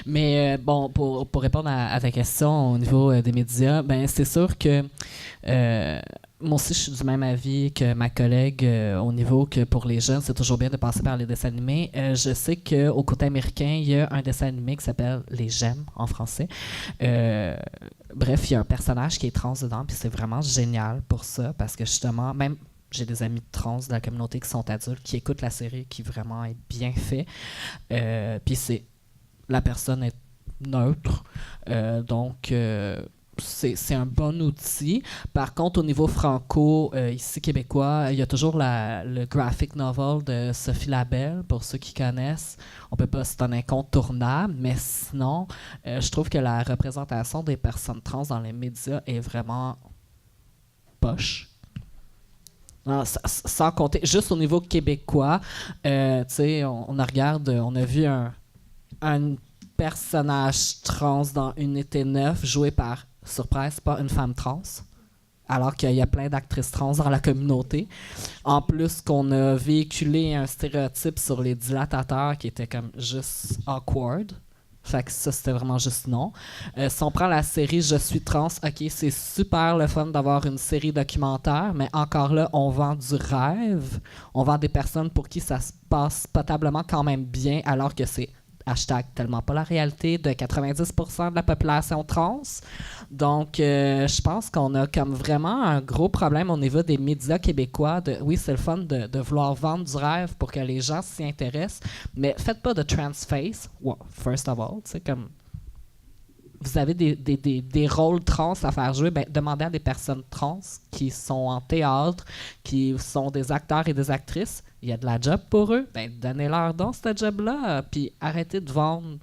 Mais bon, pour répondre à ta question au niveau des médias, ben c'est sûr que moi aussi, je suis du même avis que ma collègue au niveau que pour les jeunes, c'est toujours bien de passer par les dessins animés. Je sais qu'au côté américain, il y a un dessin animé qui s'appelle Les Gemmes en français. Bref, il y a un personnage qui est trans dedans, puis c'est vraiment génial pour ça, parce que justement, même j'ai des amis trans de la communauté qui sont adultes, qui écoutent la série, qui vraiment est bien fait. Puis la personne est neutre, donc c'est un bon outil. Par contre, au niveau franco, ici québécois, il y a toujours le graphic novel de Sophie Labelle, pour ceux qui connaissent. On peut pas, c'est un incontournable, mais sinon, je trouve que la représentation des personnes trans dans les médias est vraiment poche. Non, sans compter, juste au niveau québécois, tu sais, on a vu un personnage trans dans Unité 9 joué par, surprise, pas une femme trans, alors qu'il y a plein d'actrices trans dans la communauté. En plus qu'on a véhiculé un stéréotype sur les dilatateurs qui était comme juste awkward. Fait que ça, c'était vraiment juste non. Si on prend la série Je suis trans, ok, c'est super le fun d'avoir une série documentaire, mais encore là, on vend du rêve. On vend des personnes pour qui ça se passe potablement quand même bien, alors que c'est tellement pas la réalité de 90% de la population trans. Donc, je pense qu'on a comme vraiment un gros problème au niveau des médias québécois. Oui, c'est le fun de vouloir vendre du rêve pour que les gens s'y intéressent, mais faites pas de transface, first of all, tu sais, comme vous avez des rôles trans à faire jouer, ben, demandez à des personnes trans qui sont en théâtre, qui sont des acteurs et des actrices, il y a de la job pour eux, ben, donnez-leur donc ce job-là, puis arrêtez de vendre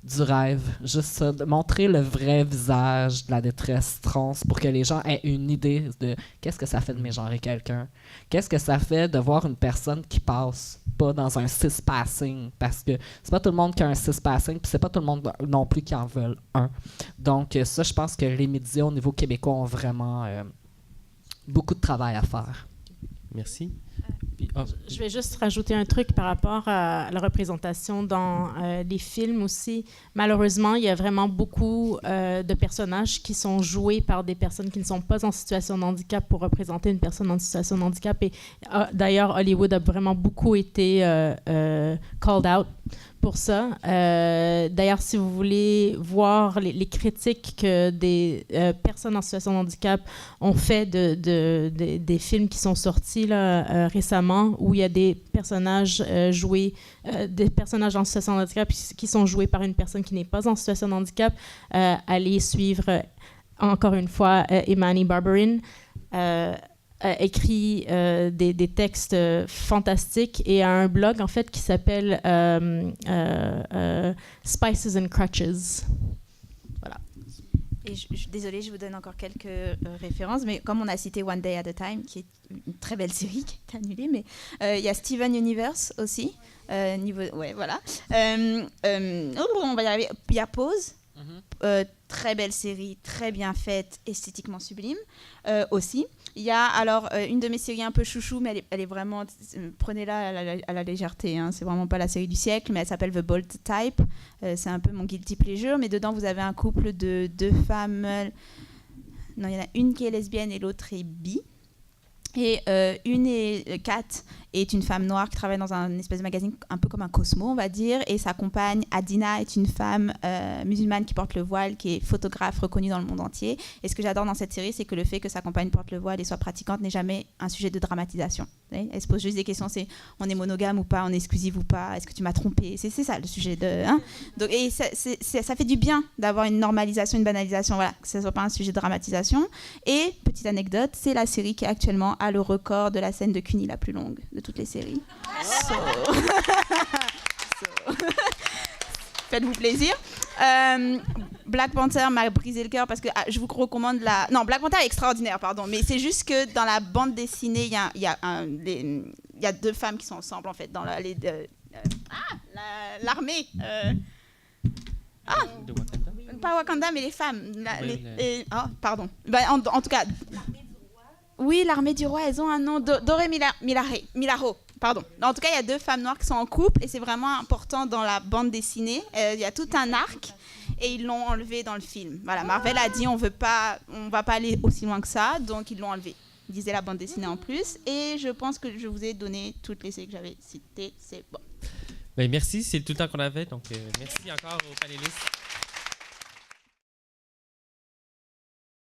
du rêve. Juste ça, de montrer le vrai visage de la détresse trans pour que les gens aient une idée de qu'est-ce que ça fait de mégenrer quelqu'un. Qu'est-ce que ça fait de voir une personne qui passe pas dans un cis-passing, parce que c'est pas tout le monde qui a un cis-passing, puis c'est pas tout le monde non plus qui en veulent un. Donc ça, je pense que les médias au niveau québécois ont vraiment beaucoup de travail à faire. Merci. Je vais juste rajouter un truc par rapport à la représentation dans les films aussi. Malheureusement, il y a vraiment beaucoup de personnages qui sont joués par des personnes qui ne sont pas en situation de handicap pour représenter une personne en situation de handicap. Et d'ailleurs, Hollywood a vraiment beaucoup été called out pour ça. D'ailleurs, si vous voulez voir les critiques que des personnes en situation de handicap ont fait des films qui sont sortis là, récemment, où il y a des personnages des personnages en situation de handicap qui sont joués par une personne qui n'est pas en situation de handicap, allez suivre encore une fois Imani Barbarin. Écrit des textes fantastiques et a un blog en fait qui s'appelle Spices and Crutches. Voilà. Et désolée, je vous donne encore quelques références, mais comme on a cité One Day at a Time, qui est une très belle série qui a été annulée, mais il y a Steven Universe aussi. Ouais, voilà. On va y arriver. Il y a Pause. Très belle série, très bien faite, esthétiquement sublime aussi. Il y a alors une de mes séries un peu chouchou, mais elle est vraiment, prenez-la à la légèreté, hein, c'est vraiment pas la série du siècle, mais elle s'appelle The Bold Type. C'est un peu mon guilty pleasure, mais dedans vous avez un couple de deux femmes. Non, il y en a une qui est lesbienne et l'autre est bi. Et Kat est une femme noire qui travaille dans un espèce de magazine un peu comme un Cosmo, on va dire, et sa compagne Adina est une femme musulmane qui porte le voile, qui est photographe reconnue dans le monde entier. Et ce que j'adore dans cette série, c'est que le fait que sa compagne porte le voile et soit pratiquante n'est jamais un sujet de dramatisation. Elle se pose juste des questions, c'est on est monogame ou pas, on est exclusive ou pas, est-ce que tu m'as trompé, c'est ça le sujet de... Hein. Donc, et ça fait du bien d'avoir une normalisation, une banalisation, voilà, que ce ne soit pas un sujet de dramatisation. Et, petite anecdote, c'est la série qui actuellement a le record de la scène de cuni la plus longue de toutes les séries. Faites-vous plaisir. Black Panther m'a brisé le cœur parce que je vous recommande la... Non, Black Panther est extraordinaire, pardon, mais c'est juste que dans la bande dessinée, il y a deux femmes qui sont ensemble, en fait, dans l'armée. Pas Wakanda, mais les femmes. Pardon. En tout cas... Oui, l'armée du roi, elles ont un nom. Doré Milaro. Pardon. En tout cas, il y a deux femmes noires qui sont en couple et c'est vraiment important dans la bande dessinée. Il y a tout un arc et ils l'ont enlevé dans le film. Voilà, Marvel a dit on va pas aller aussi loin que ça, donc ils l'ont enlevé. Ils disaient la bande dessinée en plus et je pense que je vous ai donné toutes les séries que j'avais citées. C'est bon. Merci, c'est tout le temps qu'on avait, donc merci encore aux panélistes.